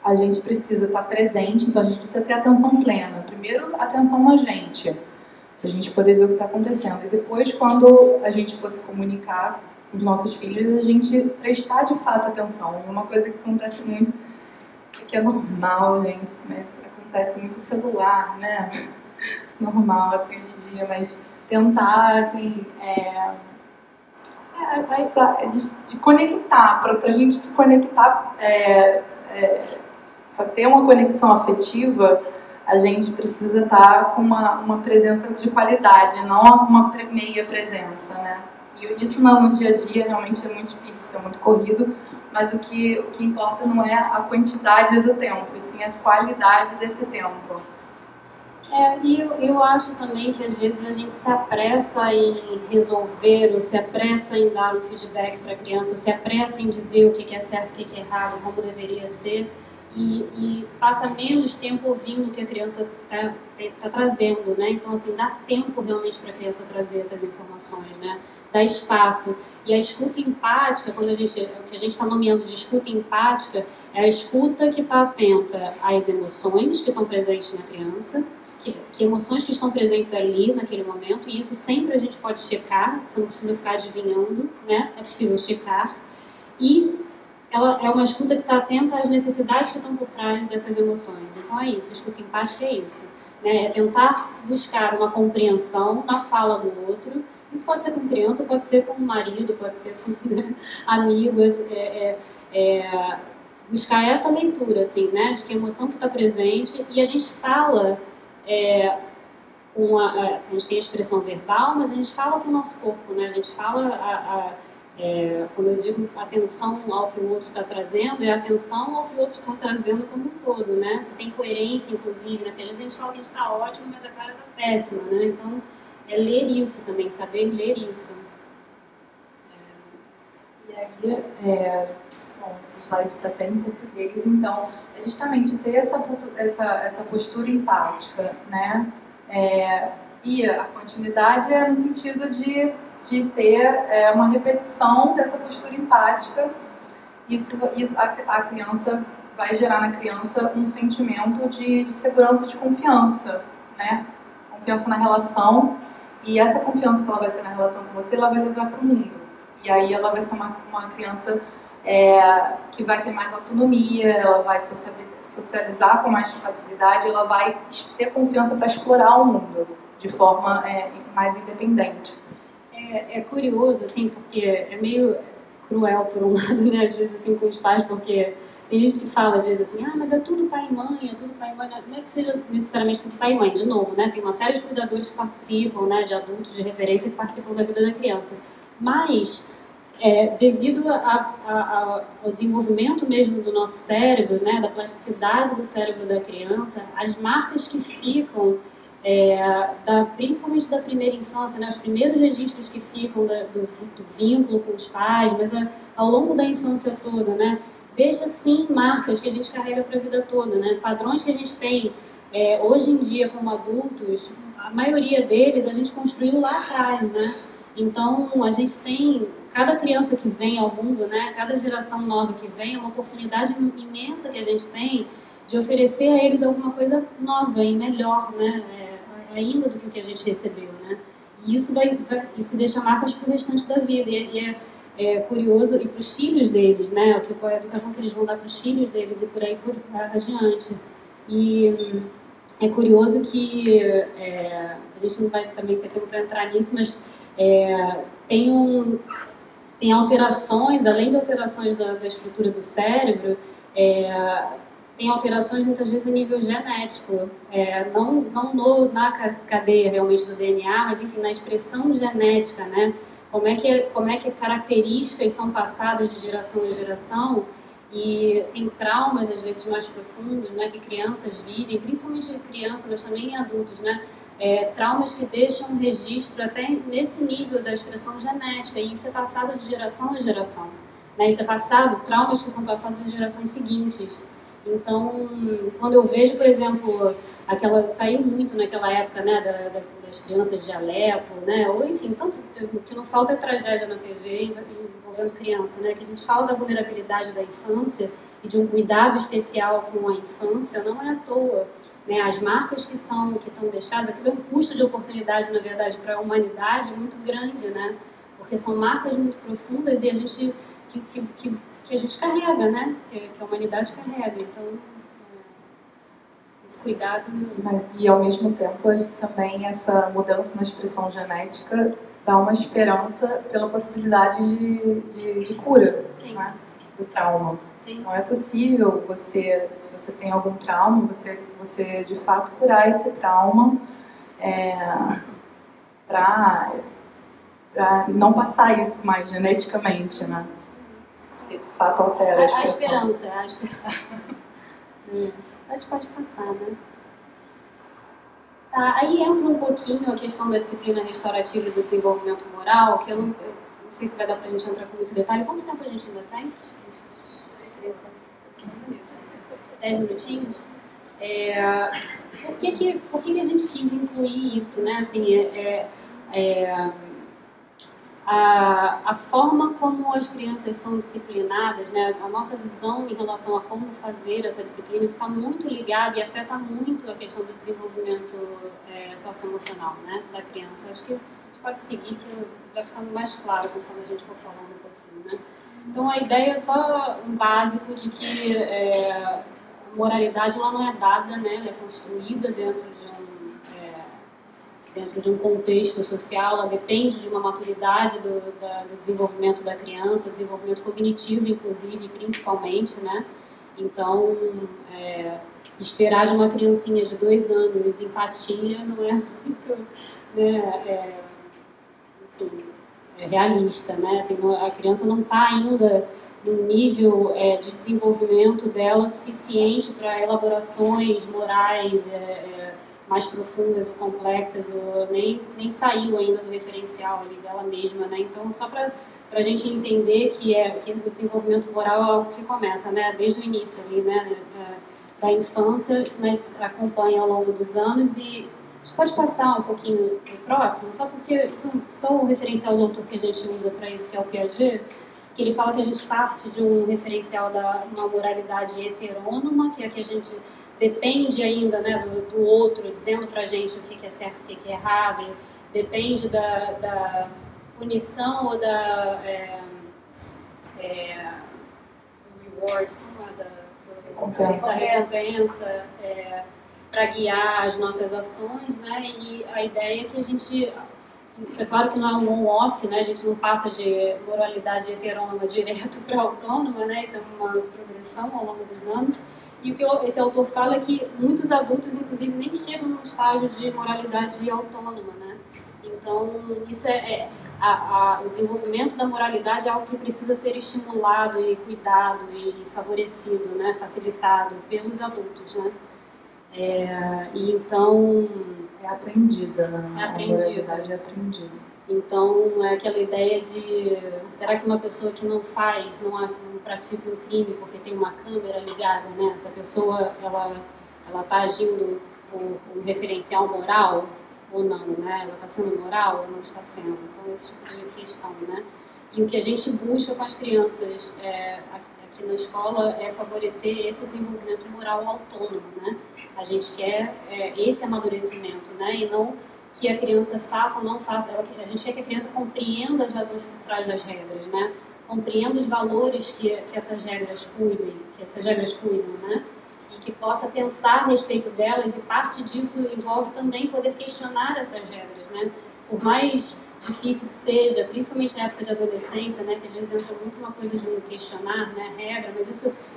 Speaker 2: a gente precisa estar presente, então a gente precisa ter atenção plena. Primeiro, atenção na gente, para a gente poder ver o que está acontecendo. E depois, quando a gente for se comunicar com os nossos filhos, a gente prestar de fato atenção. Uma coisa que acontece muito, que é normal, gente, mas acontece muito celular, né? Normal, assim, hoje em dia, mas tentar, assim, de conectar, para a gente se conectar, para ter uma conexão afetiva, a gente precisa estar com uma presença de qualidade, não uma meia presença, né? E isso no dia a dia realmente é muito difícil, é muito corrido, mas o que importa não é a quantidade do tempo, e sim a qualidade desse tempo.
Speaker 1: E eu acho também que às vezes a gente se apressa em resolver, ou se apressa em dar um feedback para a criança, ou se apressa em dizer o que é certo, o que é errado, como deveria ser, e passa menos tempo ouvindo o que a criança está trazendo, né? Então, assim, dá tempo realmente para a criança trazer essas informações, né? Dá espaço. E a escuta empática, o que a gente está nomeando de escuta empática, é a escuta que está atenta às emoções que estão presentes na criança, que emoções que estão presentes ali naquele momento, e isso sempre a gente pode checar, você não precisa ficar adivinhando, né? É possível checar. E ela é uma escuta que está atenta às necessidades que estão por trás dessas emoções. Então é isso, escuta empática é isso, né? É tentar buscar uma compreensão na fala do outro Isso pode ser com criança, pode ser com marido, pode ser com, né, amigos, buscar essa leitura, assim, né, de que emoção que está presente, e a gente fala, a gente tem a expressão verbal, mas a gente fala com o nosso corpo, né, a gente fala, quando eu digo atenção ao que o outro está trazendo, é atenção ao que o outro está trazendo como um todo, né, se tem coerência, inclusive, né, porque às vezes a gente fala que a gente está ótimo, mas a cara está péssima, né, então é ler isso também, saber ler isso.
Speaker 2: E aí, bom, esse slide está até em português, então é justamente ter essa postura empática, né? E a continuidade é no sentido de ter uma repetição dessa postura empática. Isso a criança vai gerar na criança um sentimento de segurança e de confiança, né? Confiança na relação, e essa confiança que ela vai ter na relação com você, ela vai levar para o mundo. E aí ela vai ser uma criança que vai ter mais autonomia, ela vai socializar com mais facilidade, ela vai ter confiança para explorar o mundo de forma mais independente.
Speaker 1: É curioso, assim, porque é meio cruel por um lado, né, às vezes, assim, com os pais, porque tem gente que fala, às vezes, assim, mas é tudo pai e mãe, é tudo pai e mãe. Não é que seja necessariamente tudo pai e mãe, de novo, né, tem uma série de cuidadores que participam, né, de adultos de referência que participam da vida da criança. Mas, devido ao desenvolvimento mesmo do nosso cérebro, né, da plasticidade do cérebro da criança, as marcas que ficam, principalmente da primeira infância, né, os primeiros registros que ficam do vínculo com os pais, mas ao longo da infância toda, né, deixa sim marcas que a gente carrega para a vida toda, né, padrões que a gente tem hoje em dia como adultos, a maioria deles a gente construiu lá atrás, né, então a gente tem, cada criança que vem ao mundo, né, cada geração nova que vem, é uma oportunidade imensa que a gente tem de oferecer a eles alguma coisa nova e melhor, né, ainda do que o que a gente recebeu, né? E isso isso deixa marcas para o restante da vida, e é curioso, e para os filhos deles, né, qual é a educação que eles vão dar para os filhos deles e por aí adiante. E é curioso que a gente não vai também ter tempo para entrar nisso, mas tem alterações, além de alterações da estrutura do cérebro, tem alterações muitas vezes a nível genético, não na cadeia realmente do DNA, mas enfim, na expressão genética, né? Como é que características são passadas de geração em geração, e tem traumas às vezes mais profundos, né, que crianças vivem, principalmente crianças, mas também adultos, né? Traumas que deixam um registro até nesse nível da expressão genética, e isso é passado de geração em geração, né? Isso é passado, traumas que são passados em gerações seguintes. Então, quando eu vejo, por exemplo, saiu muito naquela época, né, das crianças de Alepo, né, ou enfim, tanto que não falta tragédia na TV envolvendo criança, né, que a gente fala da vulnerabilidade da infância e de um cuidado especial com a infância, não é à toa, né, as marcas que estão deixadas, aquilo é um custo de oportunidade, na verdade, para a humanidade muito grande, né, porque são marcas muito profundas e a gente que a gente carrega, né? Que a humanidade carrega. Então, esse cuidado...
Speaker 2: E ao mesmo tempo, também essa mudança na expressão genética dá uma esperança pela possibilidade de cura, né, do trauma. Sim. Então é possível se você tem algum trauma, você de fato curar esse trauma para não passar isso mais geneticamente, né? Que de fato altera a expressão.
Speaker 1: A esperança. Mas pode passar, né? Tá, aí entra um pouquinho a questão da disciplina restaurativa e do desenvolvimento moral, que eu não sei se vai dar pra gente entrar com muito detalhe. Quanto tempo a gente ainda tem? 10 minutinhos? Por que a gente quis incluir isso, né? Assim, a forma como as crianças são disciplinadas, né, a nossa visão em relação a como fazer essa disciplina está muito ligada e afeta muito a questão do desenvolvimento socioemocional, né, da criança. Acho que a gente pode seguir, que vai ficando mais claro conforme a gente for falando um pouquinho, né. Então a ideia é só um básico de que a moralidade ela não é dada, né, ela é construída dentro dentro de um contexto social, ela depende de uma maturidade do desenvolvimento da criança, desenvolvimento cognitivo, inclusive, principalmente, né? Então, esperar de uma criancinha de 2 anos empatia não é muito, né, enfim, realista, né? Assim, a criança não está ainda no nível de desenvolvimento dela suficiente para elaborações morais mais profundas ou complexas, ou nem saiu ainda do referencial ali dela mesma, né? Então, só para a gente entender que o desenvolvimento moral é algo que começa, né, desde o início ali, né, da infância, mas acompanha ao longo dos anos. E a gente pode passar um pouquinho pro próximo, só porque só o referencial do autor que a gente usa para isso, que é o Piaget, que ele fala que a gente parte de um referencial da uma moralidade heterônoma, que é que a gente depende ainda, né, do outro dizendo pra gente o que é certo, o que é errado, depende da punição ou da reward, como é da recompensa para guiar as nossas ações, né? E a ideia é que a gente, isso é claro que não é um on-off, né? A gente não passa de moralidade heterônoma direto para autônoma, né? Isso é uma progressão ao longo dos anos. E o que esse autor fala é que muitos adultos, inclusive, nem chegam num estágio de moralidade autônoma, né? Então, isso o desenvolvimento da moralidade é algo que precisa ser estimulado e cuidado e favorecido, né? Facilitado pelos adultos, né? E então...
Speaker 2: É aprendida, né?
Speaker 1: É aprendida.
Speaker 2: A moralidade é aprendida.
Speaker 1: Então, é aquela ideia de... Será que uma pessoa que não pratica um crime porque tem uma câmera ligada, né? Essa pessoa, ela está agindo por um referencial moral ou não, né? Ela está sendo moral ou não está sendo? Então, esse tipo de questão, né? E o que a gente busca com as crianças aqui na escola é favorecer esse desenvolvimento moral autônomo, né? A gente quer esse amadurecimento, né? E não que a criança faça ou não faça. A gente quer que a criança compreenda as razões por trás das regras, né? Compreenda os valores que essas regras cuidam, né? E que possa pensar a respeito delas, e parte disso envolve também poder questionar essas regras, né? Por mais difícil que seja, principalmente na época de adolescência, né? Que às vezes entra muito uma coisa de questionar, né, a regra, mas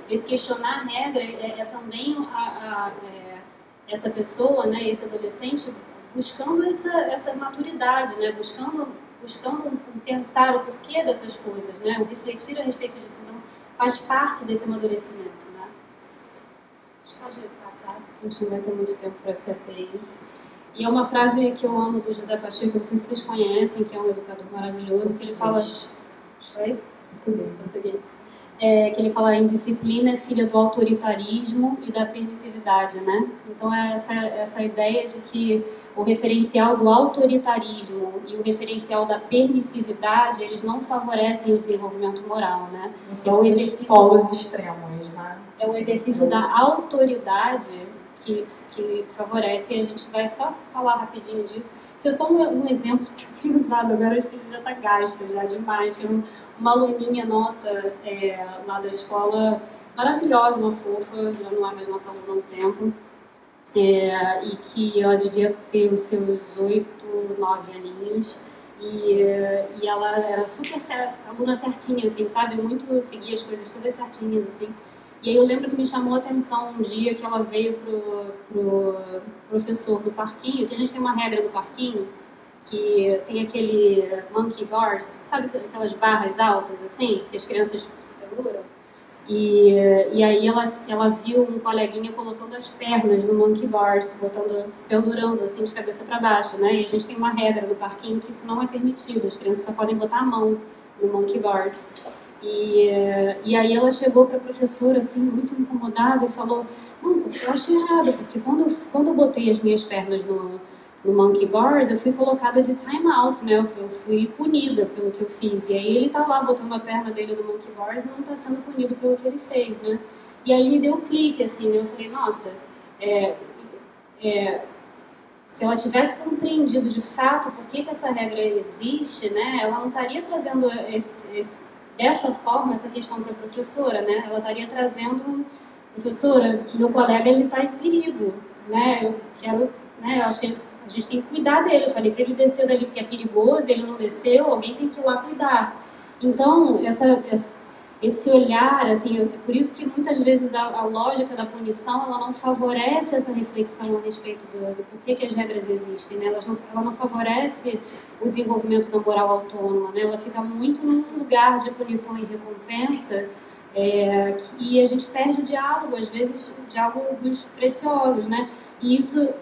Speaker 1: esse questionar a regra é também essa pessoa, né, esse adolescente buscando essa maturidade, né, buscando pensar o porquê dessas coisas, né, refletir a respeito disso. Então, faz parte desse amadurecimento, né. A gente pode passar, a gente não vai ter muito tempo para se ater isso. E é uma frase que eu amo do José Pacheco, não sei se vocês conhecem, que é um educador maravilhoso, que ele fala... Oi?
Speaker 2: Muito bem.
Speaker 1: Português. Que ele fala: a indisciplina é filha do autoritarismo e da permissividade, né? Então é essa ideia de que o referencial do autoritarismo e o referencial da permissividade, eles não favorecem o desenvolvimento moral, né?
Speaker 2: É o exercício polos extremos, né?
Speaker 1: É o exercício da autoridade que favorece, e a gente vai só falar rapidinho disso. Isso é só um exemplo que eu fui usado agora, acho que já está gasto já demais. Foi uma aluninha nossa lá da escola, maravilhosa, uma fofa, já não é mais nossa aluna há um tempo, e que ela devia ter os seus 8, 9 aninhos, e ela era super aluna certinha, assim, sabe? Muito, seguia as coisas todas certinhas, assim. E aí eu lembro que me chamou a atenção um dia que ela veio pro professor do parquinho, que a gente tem uma regra no parquinho, que tem aquele monkey bars, sabe aquelas barras altas assim, que as crianças se penduram? E aí ela viu um coleguinha colocando as pernas no monkey bars, se pendurando assim de cabeça para baixo, né? E a gente tem uma regra no parquinho que isso não é permitido, as crianças só podem botar a mão no monkey bars. E aí ela chegou para a professora assim, muito incomodada, e falou: não, eu acho errado, porque quando eu botei as minhas pernas no monkey bars, eu fui colocada de time out, né? Eu fui punida pelo que eu fiz. E aí ele tá lá botando a perna dele no monkey bars e não tá sendo punido pelo que ele fez, né? E aí me deu um clique, assim, né? Eu falei: nossa, se ela tivesse compreendido de fato por que essa regra existe, né? Ela não estaria trazendo dessa forma essa questão para a professora, né? Ela estaria trazendo: professora, meu colega, ele está em perigo, né? Eu quero, né? Eu acho que a gente tem que cuidar dele. Eu falei para ele descer dali porque é perigoso, ele não desceu, alguém tem que ir lá cuidar. Então, esse olhar, assim, é por isso que muitas vezes a lógica da punição, ela não favorece essa reflexão a respeito do porquê que as regras existem, né? Ela não favorece o desenvolvimento da moral autônoma, né? Ela fica muito num lugar de punição e recompensa, e a gente perde o diálogo, às vezes diálogos preciosos, né? E isso,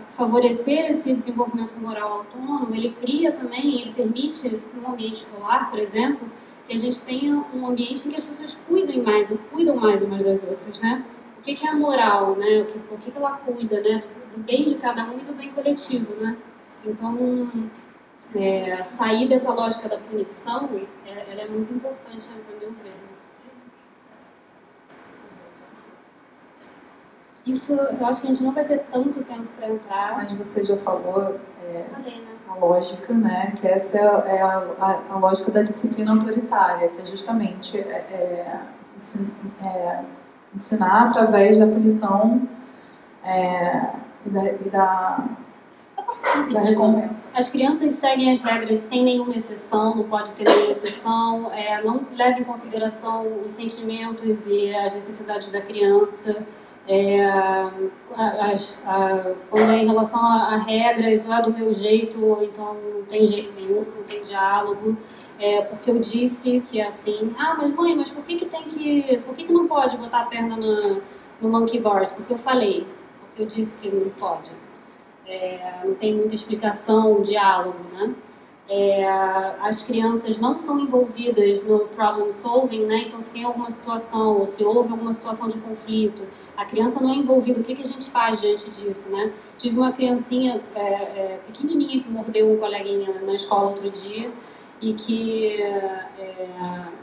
Speaker 1: favorecer esse desenvolvimento moral autônomo, ele cria também, ele permite, no ambiente escolar, por exemplo, que a gente tenha um ambiente em que as pessoas cuidam mais umas das outras, né? O que é a moral, né? O que ela cuida, né? Do bem de cada um e do bem coletivo, né? Então, sair dessa lógica da punição, ela é muito importante, né, para meu ver. Isso, eu acho que a gente não vai ter tanto tempo para entrar.
Speaker 2: Mas você já falou
Speaker 1: Falei, né?
Speaker 2: a lógica, né? Que essa é a lógica da disciplina autoritária, que é justamente ensinar através da punição e da recompensa.
Speaker 1: As crianças seguem as regras sem nenhuma exceção, não pode ter nenhuma exceção, não leva em consideração os sentimentos e as necessidades da criança. Quando é em relação a regras, ou é do meu jeito, ou então não tem jeito nenhum, não tem diálogo, porque eu disse que é assim. Ah, mas mãe, mas por que não pode botar a perna no monkey bars? Porque eu falei, porque eu disse que não pode. Não tem muita explicação, diálogo, né? As crianças não são envolvidas no problem solving, né? Então, se tem alguma situação, ou se houve alguma situação de conflito, a criança não é envolvida. O que a gente faz diante disso, né? Tive uma criancinha pequenininha que mordeu um coleguinha na escola outro dia e que,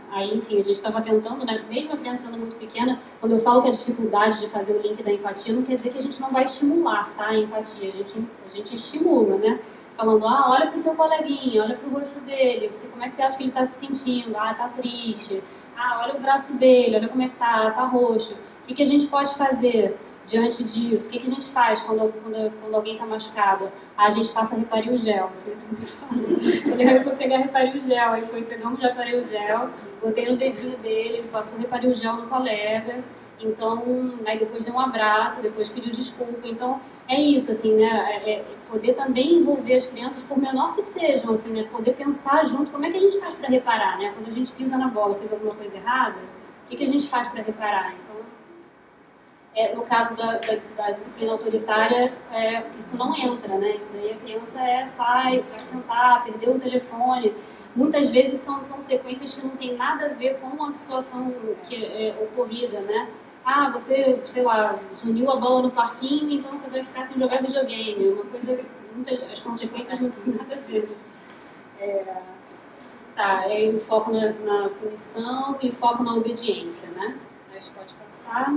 Speaker 1: aí, enfim, a gente estava tentando, né? Mesmo a criança sendo muito pequena, quando eu falo que a dificuldade de fazer o link da empatia, não quer dizer que a gente não vai estimular, tá? A empatia, a gente estimula, né? Falando, olha para o seu coleguinha, olha para o rosto dele, como é que você acha que ele está se sentindo? Tá triste. Olha o braço dele, olha como é que tá roxo. O que a gente pode fazer diante disso? O que a gente faz quando alguém está machucado? A gente passa a Reparil Gel, foi isso que eu falei. Ele foi pegar Reparil Gel, aí pegamos o Reparil Gel, botei no dedinho dele, ele passou Reparil Gel no colega. Então, aí depois deu um abraço, depois pediu desculpa. Então, é isso, assim, né? Poder também envolver as crianças, por menor que sejam, assim, né? Poder pensar junto, como é que a gente faz para reparar, né? Quando a gente pisa na bola, fez alguma coisa errada, o que a gente faz para reparar? Então, no caso da disciplina autoritária, isso não entra, né? Isso aí a criança sai, vai sentar, perdeu o telefone. Muitas vezes são consequências que não tem nada a ver com a situação que é ocorrida, né? Você, sei lá, uniu a bola no parquinho, então você vai ficar sem jogar videogame. Uma coisa, as consequências não têm nada a ver. O foco na punição e o foco na obediência, né? A gente pode passar.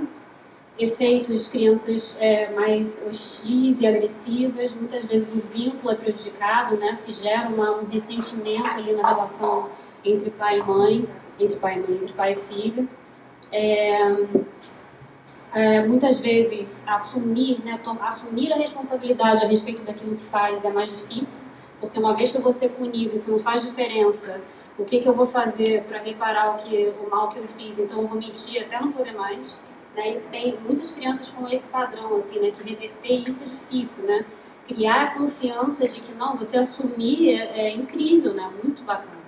Speaker 1: Efeitos, crianças mais hostis e agressivas, muitas vezes o vínculo é prejudicado, né? Porque gera um ressentimento ali na relação entre pai e mãe, entre pai e filho. Muitas vezes assumir a responsabilidade a respeito daquilo que faz é mais difícil, porque uma vez que eu vou ser punido, isso não faz diferença, o que eu vou fazer para reparar o mal que eu fiz? Então eu vou mentir até não poder mais, né? Isso tem muitas crianças com esse padrão, assim, né? Que reverter isso é difícil, né? Criar a confiança de que não, você assumir é incrível, né? Muito bacana.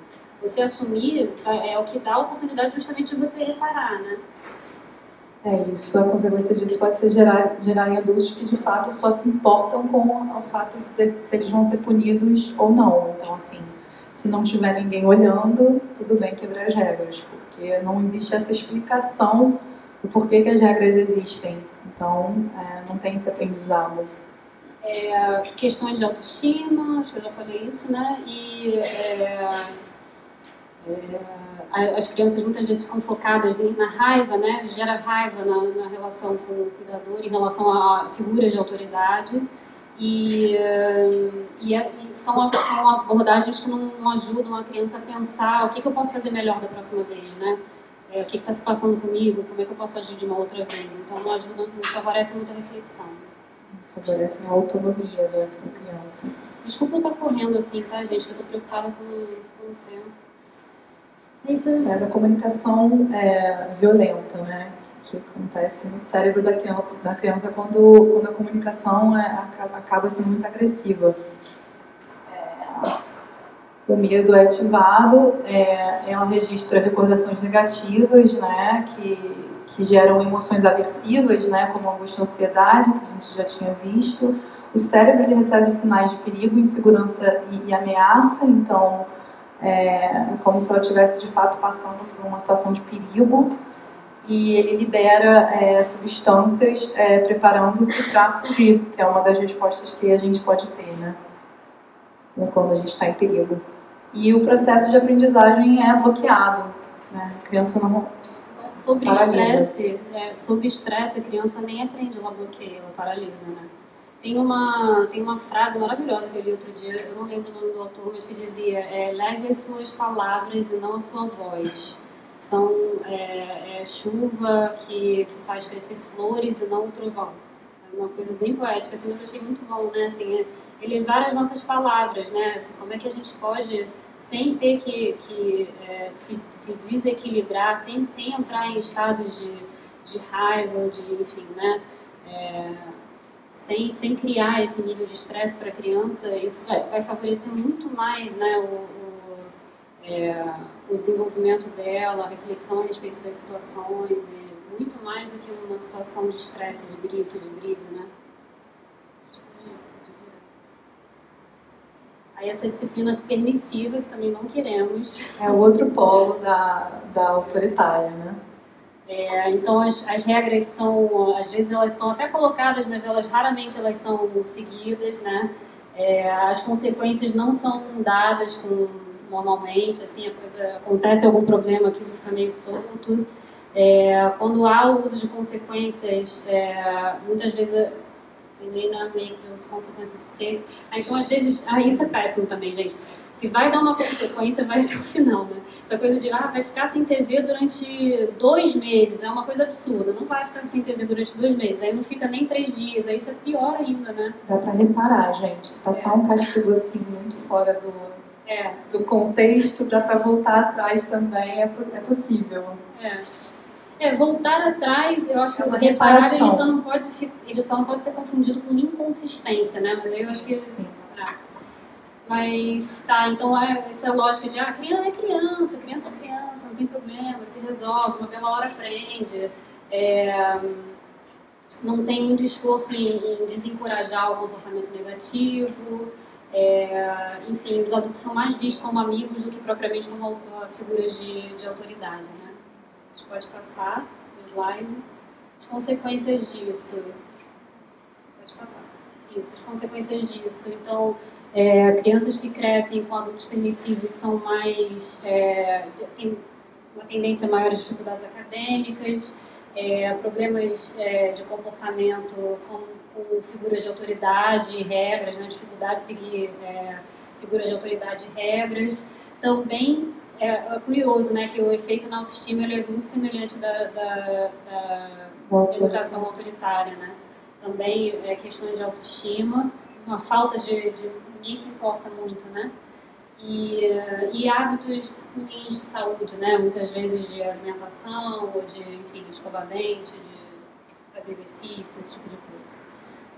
Speaker 1: Você assumir é o que dá a oportunidade justamente de você reparar, né?
Speaker 2: Isso, a consequência disso pode ser gerar em adultos que de fato só se importam com o fato de se eles vão ser punidos ou não. Então, assim, se não tiver ninguém olhando, tudo bem quebrar as regras, porque não existe essa explicação do porquê que as regras existem. Então, não tem esse aprendizado.
Speaker 1: Questões de autoestima, acho que eu já falei isso, né? E as crianças muitas vezes ficam focadas na raiva, né? Gera raiva na relação com o cuidador, em relação a figuras de autoridade. E são abordagens que não ajudam a criança a pensar o que eu posso fazer melhor da próxima vez, né? O que está se passando comigo, como é que eu posso agir de uma outra vez. Então não favorece muito a reflexão.
Speaker 2: favorecem a autonomia da criança.
Speaker 1: Desculpa eu estar correndo assim, tá, gente? Eu tô preocupada com o tempo.
Speaker 2: Isso é da comunicação violenta, né? Que acontece no cérebro da criança quando a comunicação acaba sendo muito agressiva. O medo é ativado, ela registra recordações negativas, né? Que geram emoções aversivas, né? Como angústia e ansiedade, que a gente já tinha visto. O cérebro ele recebe sinais de perigo, insegurança e ameaça, então é como se ela estivesse de fato passando por uma situação de perigo, e ele libera substâncias preparando-se para fugir, que é uma das respostas que a gente pode ter, né? Quando a gente está em perigo. E o processo de aprendizagem é bloqueado, né? A criança não
Speaker 1: Sob estresse, a criança nem aprende, ela bloqueia, ela paralisa, né? Tem uma frase maravilhosa que eu li outro dia, eu não lembro o nome do autor, mas que dizia: leve as suas palavras e não a sua voz. São chuva que faz crescer flores e não o trovão. É uma coisa bem poética, assim, mas eu achei muito bom, né? Assim, elevar as nossas palavras, né? Assim, como é que a gente pode, sem ter que se desequilibrar, sem entrar em estados de raiva, enfim, né? Sem criar esse nível de estresse para a criança, isso vai favorecer muito mais, né, o desenvolvimento dela, a reflexão a respeito das situações, e muito mais do que uma situação de estresse, de grito, de briga, né? Aí essa disciplina permissiva, que também não queremos.
Speaker 2: É o outro polo da autoritária, né?
Speaker 1: Então as regras são, às vezes elas estão até colocadas, mas raramente elas são seguidas, né? As consequências não são dadas normalmente, assim, acontece algum problema, aquilo fica meio solto. Quando há o uso de consequências, muitas vezes também não make those consequences stick. Então, às vezes, isso é péssimo também, gente. Se vai dar uma consequência, vai até o final, né? Essa coisa de, vai ficar sem TV durante 2 meses, é uma coisa absurda. Não vai ficar sem TV durante 2 meses, aí não fica nem 3 dias, aí isso é pior ainda, né?
Speaker 2: Dá pra reparar, gente. Se passar um castigo assim, muito fora do contexto, dá pra voltar atrás também, é possível.
Speaker 1: Voltar atrás, eu acho que reparar ele só não pode ser confundido com inconsistência, né? Mas aí eu acho que
Speaker 2: sim.
Speaker 1: Mas tá, então essa lógica de criança é criança, não tem problema, se resolve, uma bela hora aprende, não tem muito esforço em desencorajar o comportamento negativo, enfim, os adultos são mais vistos como amigos do que propriamente como figuras de autoridade, né? A gente pode passar o slide. As consequências disso. Pode passar. Isso, as consequências disso. Então, crianças que crescem com adultos permissivos são mais... têm uma tendência maior às dificuldades acadêmicas, problemas de comportamento com figuras de autoridade e regras, né? Dificuldade de seguir figuras de autoridade e regras. Também... É curioso, né, que o efeito na autoestima ele é muito semelhante da educação autoritária, né? Também questões de autoestima, uma falta de ninguém se importa muito, né? E hábitos ruins de saúde, né? Muitas vezes de alimentação ou de, enfim, escovar dente, de fazer exercício, esse tipo de coisa.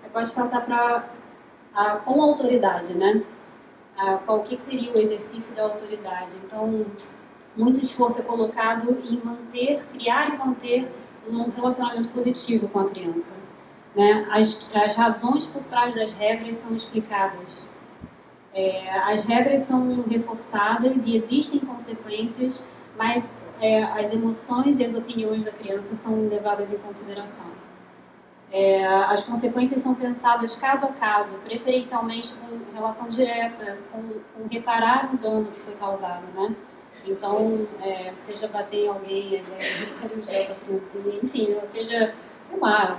Speaker 1: Aí pode passar com a autoridade, né? O que seria o exercício da autoridade. Então, muito esforço é colocado em criar e manter um relacionamento positivo com a criança, né? As razões por trás das regras são explicadas. As regras são reforçadas e existem consequências, mas as emoções e as opiniões da criança são levadas em consideração. As consequências são pensadas caso a caso, preferencialmente com relação direta, com reparar o dano que foi causado, né? Então, seja bater em alguém, reparar o gel para a criancinha, enfim, ou seja, sei lá,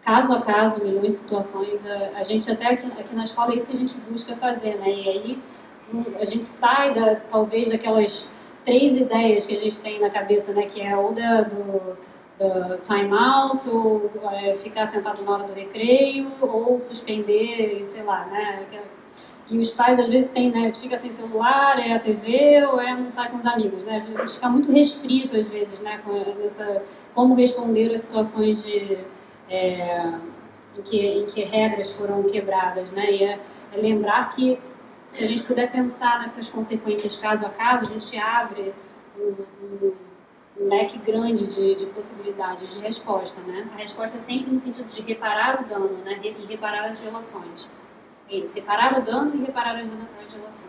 Speaker 1: caso a caso, milhões de situações. A gente até aqui na escola é isso que a gente busca fazer, né? E aí a gente sai talvez daquelas 3 ideias que a gente tem na cabeça, né? Que é ou do time out, ou ficar sentado na hora do recreio, ou suspender, sei lá, né? E os pais às vezes têm, né? Fica sem celular, é a TV ou não sai com os amigos, né? A gente fica muito restrito às vezes, né? Como responder às situações em que regras foram quebradas, né? E é lembrar que se a gente puder pensar nessas consequências caso a caso, a gente abre um leque grande de possibilidades de resposta, né? A resposta é sempre no sentido de reparar o dano, né? E reparar as relações. É isso, reparar o dano e reparar as relações.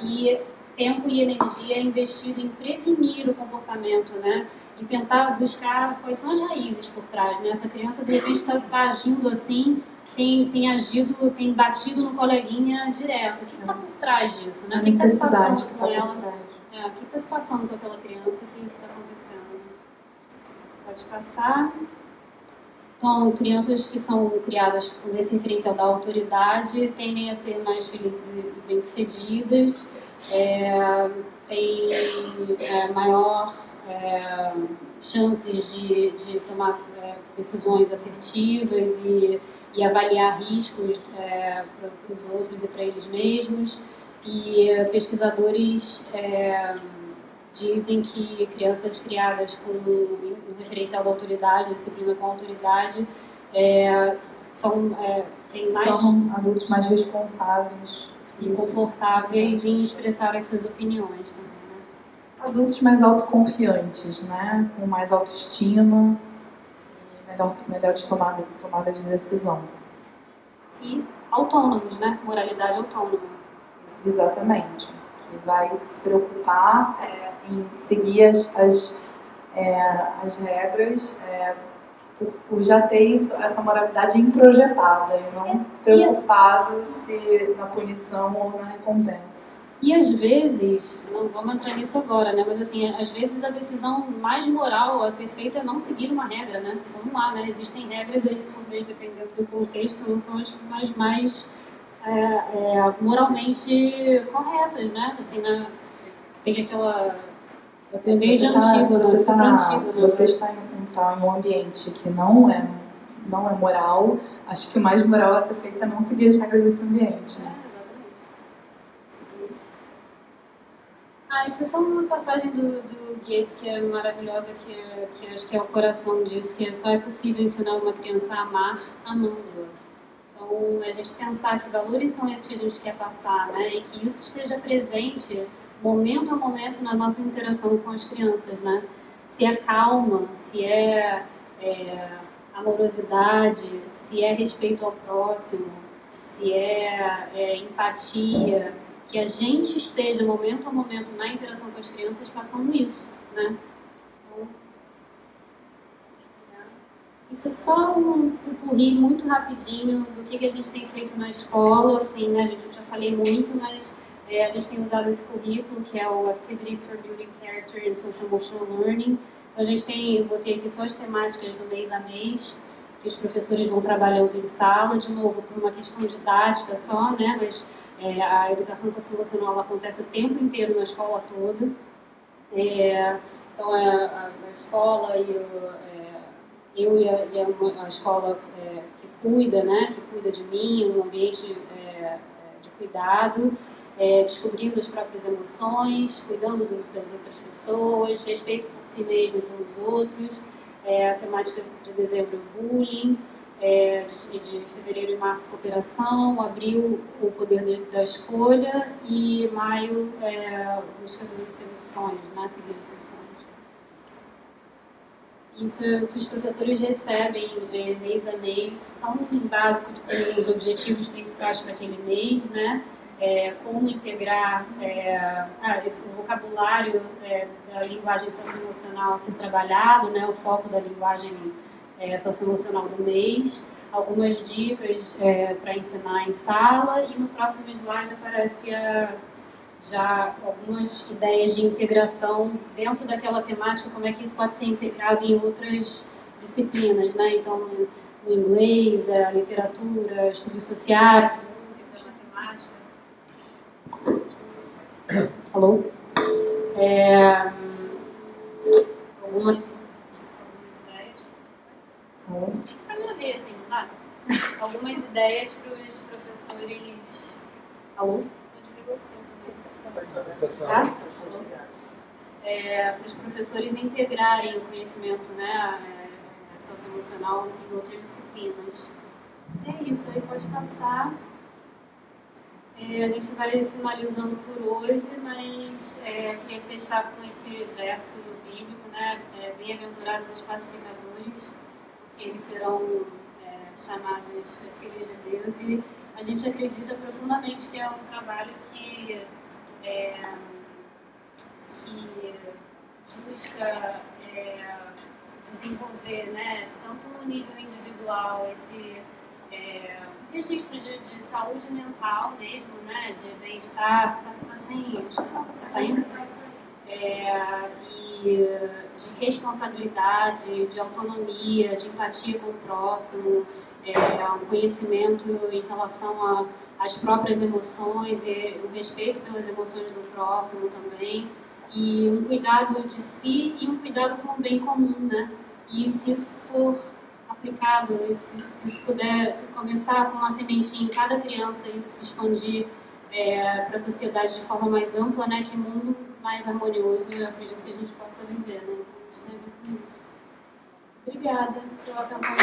Speaker 1: E tempo e energia é investido em prevenir o comportamento, né? E tentar buscar quais são as raízes por trás, né? Essa criança, de repente, está agindo assim, tem batido no coleguinha direto. O que está por trás disso, né? O que está se passando com ela? O que está se passando com aquela criança que isso está acontecendo? Pode passar. Então, crianças que são criadas nesse referencial da autoridade tendem a ser mais felizes e bem-sucedidas, têm maior chances de tomar decisões assertivas e avaliar riscos para os outros e para eles mesmos. E pesquisadores dizem que crianças criadas com um referencial da autoridade, disciplina com autoridade, têm mais
Speaker 2: adultos mais responsáveis
Speaker 1: e confortáveis em expressar as suas opiniões também, né?
Speaker 2: Adultos mais autoconfiantes, né? Com mais autoestima e melhores tomada de decisão.
Speaker 1: E autônomos, né? Moralidade autônoma.
Speaker 2: Exatamente. Que vai se preocupar em seguir as regras por já ter essa moralidade introjetada e não preocupado se na punição ou na recompensa.
Speaker 1: E às vezes, não vamos entrar nisso agora, né? Mas assim, às vezes a decisão mais moral a ser feita é não seguir uma regra, né? Vamos lá, né? Existem regras aí que talvez, dependendo do contexto, não são as mais moralmente corretas, né? Assim, tem aquela desejo antigo,
Speaker 2: se você está em um ambiente que não é moral, acho que o mais moral a ser feito é não seguir as regras desse ambiente, né?
Speaker 1: Exatamente. Isso é só uma passagem do Goethe que é maravilhosa, que acho que é o coração disso, que só é possível ensinar uma criança a amar amando. Então, a gente pensar que valores são esses que a gente quer passar, né? E que isso esteja presente momento a momento na nossa interação com as crianças, né? Se é calma, se é amorosidade, se é respeito ao próximo, se é empatia, que a gente esteja momento a momento na interação com as crianças passando isso, né? Então, isso é só um currículo muito rapidinho do que a gente tem feito na escola, assim, né? Eu já falei muito, mas a gente tem usado esse currículo, que é o Activities for Building Character and Social Emotional Learning. Então a gente eu botei aqui só as temáticas do mês a mês, que os professores vão trabalhando em sala, de novo, por uma questão didática só, né? Mas a educação socioemocional ela acontece o tempo inteiro na escola toda. Então a escola e a escola que cuida, né? Que cuida de mim, um ambiente de cuidado. Descobrindo as próprias emoções, cuidando das outras pessoas, respeito por si mesmo e pelos outros, a temática de dezembro, bullying, de fevereiro e março, cooperação, abril, o poder da escolha e maio, busca dos seus sonhos, né? Seguir os seus sonhos. Isso é o que os professores recebem mês a mês, só um básico dos objetivos principais para aquele mês, né? Como integrar o vocabulário da linguagem socioemocional a ser trabalhado, né, o foco da linguagem socioemocional do mês, algumas dicas para ensinar em sala, e no próximo slide aparece já algumas ideias de integração dentro daquela temática, como é que isso pode ser integrado em outras disciplinas, né? Então, o inglês, a literatura, estudos sociais, alô? Para me ver, assim, tá? Algumas ideias para os professores. Alô? Eu desligo tá? Para os professores integrarem o conhecimento, né, socioemocional em outras disciplinas. É isso, aí pode passar. A gente vai finalizando por hoje, mas queria fechar com esse verso bíblico, né? Bem-aventurados os pacificadores, porque eles serão chamados filhos de Deus, e a gente acredita profundamente que é um trabalho que busca desenvolver, né, tanto no nível individual, esse registro de saúde mental mesmo, né, de bem-estar, tá saindo? E de responsabilidade, de autonomia, de empatia com o próximo, um conhecimento em relação às próprias emoções e o respeito pelas emoções do próximo também, e um cuidado de si e um cuidado com o bem comum, né? E se isso for aplicado, se isso puder começar com uma sementinha em cada criança e se expandir para a sociedade de forma mais ampla, né? Que mundo mais harmonioso eu acredito que a gente possa viver, né? Então, a gente tem a ver com isso. Obrigada pela atenção.